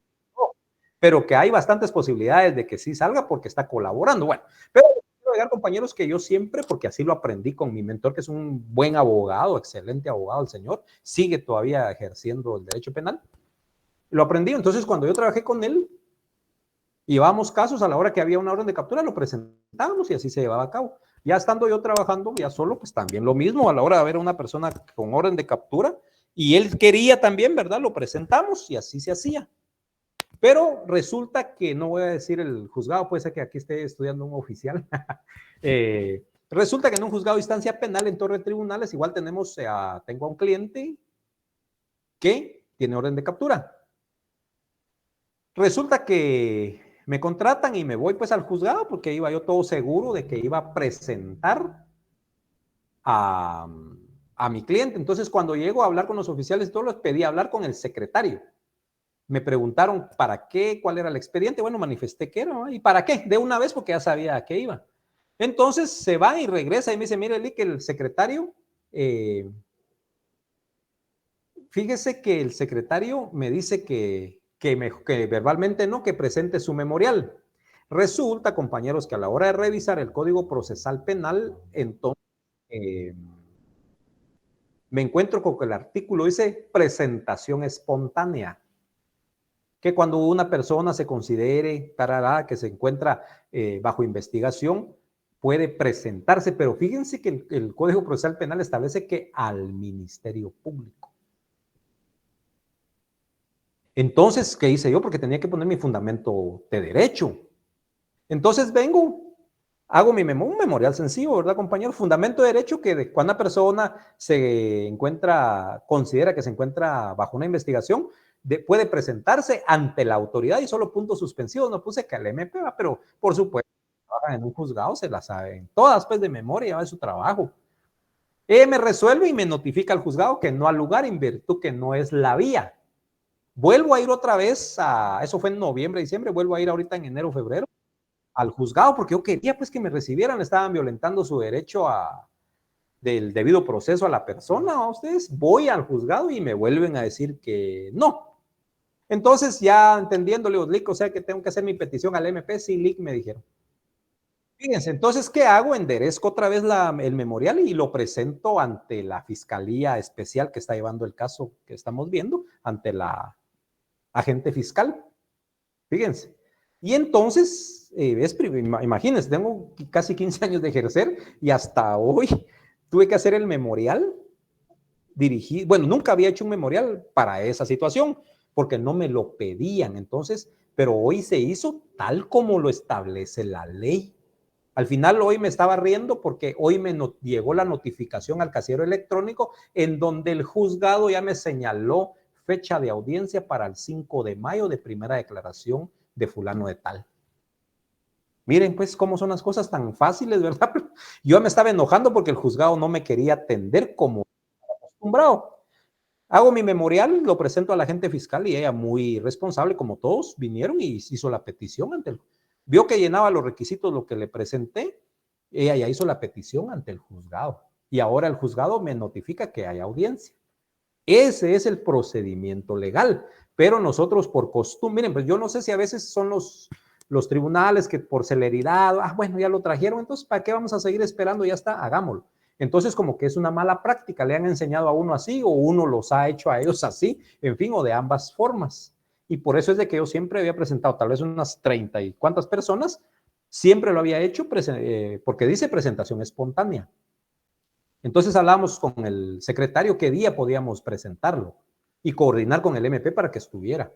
pero que hay bastantes posibilidades de que sí salga porque está colaborando. Bueno, pero quiero agregar, compañeros, que yo siempre, porque así lo aprendí con mi mentor, que es un buen abogado, excelente abogado, el señor, sigue todavía ejerciendo el derecho penal. Lo aprendí, entonces cuando yo trabajé con él, llevábamos casos a la hora que había una orden de captura, lo presentábamos y así se llevaba a cabo. Ya estando yo trabajando ya solo, pues también lo mismo, a la hora de ver a una persona con orden de captura y él quería también, ¿verdad? Lo presentamos y así se hacía. Pero resulta que, no voy a decir el juzgado, puede ser que aquí esté estudiando un oficial. Resulta que en un juzgado de instancia penal en Torre de Tribunales, igual tengo a un cliente que tiene orden de captura. Resulta que me contratan y me voy pues al juzgado porque iba yo todo seguro de que iba a presentar a mi cliente. Entonces, cuando llego a hablar con los oficiales, todos los pedí hablar con el secretario. Me preguntaron para qué, cuál era el expediente. Bueno, manifesté que era, ¿no? ¿Y para qué? De una vez porque ya sabía a qué iba. Entonces se va y regresa y me dice, mire, que el secretario, fíjese que el secretario me dice que verbalmente no, que presente su memorial. Resulta, compañeros, que a la hora de revisar el Código Procesal Penal, entonces me encuentro con que el artículo dice presentación espontánea. Que cuando una persona se considere que se encuentra bajo investigación, puede presentarse, pero fíjense que el Código Procesal Penal establece que al Ministerio Público. Entonces, ¿qué hice yo? Porque tenía que poner mi fundamento de derecho. Entonces vengo, hago un memorial sencillo, ¿verdad, compañero? Fundamento de derecho que cuando una persona considera que se encuentra bajo una investigación, puede presentarse ante la autoridad y solo puntos suspensivos. No puse que al MP, pero por supuesto, en un juzgado se la saben todas, pues de memoria, ya va su trabajo. Me resuelve y me notifica al juzgado que no al lugar en virtud que no es la vía. Vuelvo a ir otra vez eso fue en noviembre, diciembre, vuelvo a ir ahorita en enero, febrero, al juzgado porque yo quería pues que me recibieran, estaban violentando su derecho del debido proceso a la persona. A ustedes voy al juzgado y me vuelven a decir que no. Entonces ya entendiéndole, Lic, o sea que tengo que hacer mi petición al MP, sí, Lic, me dijeron. Fíjense, entonces, ¿qué hago? Enderezco otra vez el memorial y lo presento ante la Fiscalía Especial que está llevando el caso que estamos viendo, ante la agente fiscal. Fíjense. Y entonces, imagínense, tengo casi 15 años de ejercer y hasta hoy tuve que hacer el memorial dirigido. Bueno, nunca había hecho un memorial para esa situación porque no me lo pedían. Entonces, pero hoy se hizo tal como lo establece la ley. Al final hoy me estaba riendo porque hoy me llegó la notificación al casillero electrónico en donde el juzgado ya me señaló fecha de audiencia para el 5 de mayo de primera declaración de fulano de tal. Miren pues cómo son las cosas tan fáciles, ¿verdad? Yo me estaba enojando porque el juzgado no me quería atender como acostumbrado. Hago mi memorial, lo presento a la agente fiscal y ella muy responsable, como todos, vinieron y hizo la petición ante el juzgado. Vio que llenaba los requisitos lo que le presenté, ella ya hizo la petición ante el juzgado y ahora el juzgado me notifica que hay audiencia. Ese es el procedimiento legal, pero nosotros por costumbre, miren, pues yo no sé si a veces son los tribunales que por celeridad, bueno, ya lo trajeron, entonces ¿para qué vamos a seguir esperando? Ya está, hagámoslo. Entonces como que es una mala práctica, le han enseñado a uno así o uno los ha hecho a ellos así, en fin, o de ambas formas. Y por eso es de que yo siempre había presentado tal vez unas 30 y cuántas personas, siempre lo había hecho porque dice presentación espontánea. Entonces hablábamos con el secretario qué día podíamos presentarlo y coordinar con el MP para que estuviera.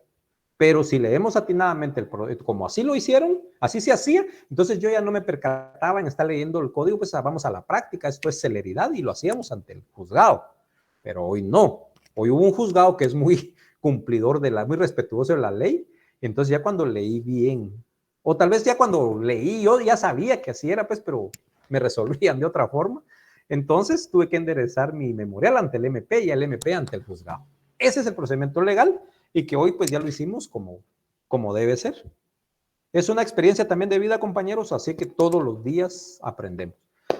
Pero si leemos atinadamente el proyecto, como así lo hicieron, así se hacía, entonces yo ya no me percataba en estar leyendo el código, pues vamos a la práctica, esto es celeridad y lo hacíamos ante el juzgado. Pero hoy no. Hoy hubo un juzgado que es muy cumplidor muy respetuoso de la ley. Entonces ya cuando leí bien, o tal vez ya cuando leí yo ya sabía que así era, pues, pero me resolvían de otra forma. Entonces tuve que enderezar mi memorial ante el MP y el MP ante el juzgado. Ese es el procedimiento legal y que hoy pues ya lo hicimos como debe ser. Es una experiencia también de vida, compañeros, así que todos los días aprendemos.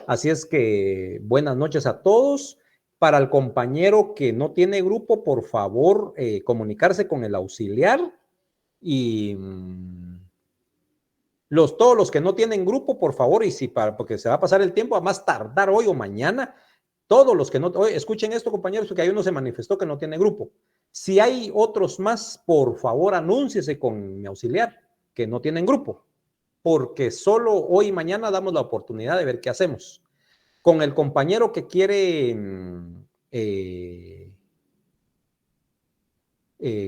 Así es que buenas noches a todos. Para el compañero que no tiene grupo, por favor, comunicarse con el auxiliar y todos los que no tienen grupo, por favor, y porque se va a pasar el tiempo, a más tardar hoy o mañana, todos los que no, escuchen esto, compañeros, porque hay uno se manifestó que no tiene grupo. Si hay otros más, por favor, anúnciese con mi auxiliar que no tienen grupo, porque solo hoy y mañana damos la oportunidad de ver qué hacemos. Con el compañero que quiere,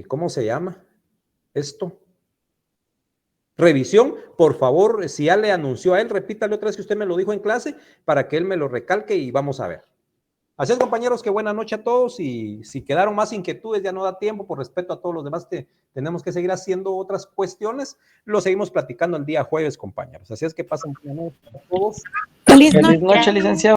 ¿cómo se llama esto? Revisión, por favor, si ya le anunció a él, repítale otra vez que usted me lo dijo en clase para que él me lo recalque y vamos a ver. Así es, compañeros, que buena noche a todos y si quedaron más inquietudes, ya no da tiempo por respeto a todos los demás que tenemos que seguir haciendo otras cuestiones, lo seguimos platicando el día jueves, compañeros. Así es que pasen buena noche a todos. Feliz Feliz noche, licenciado.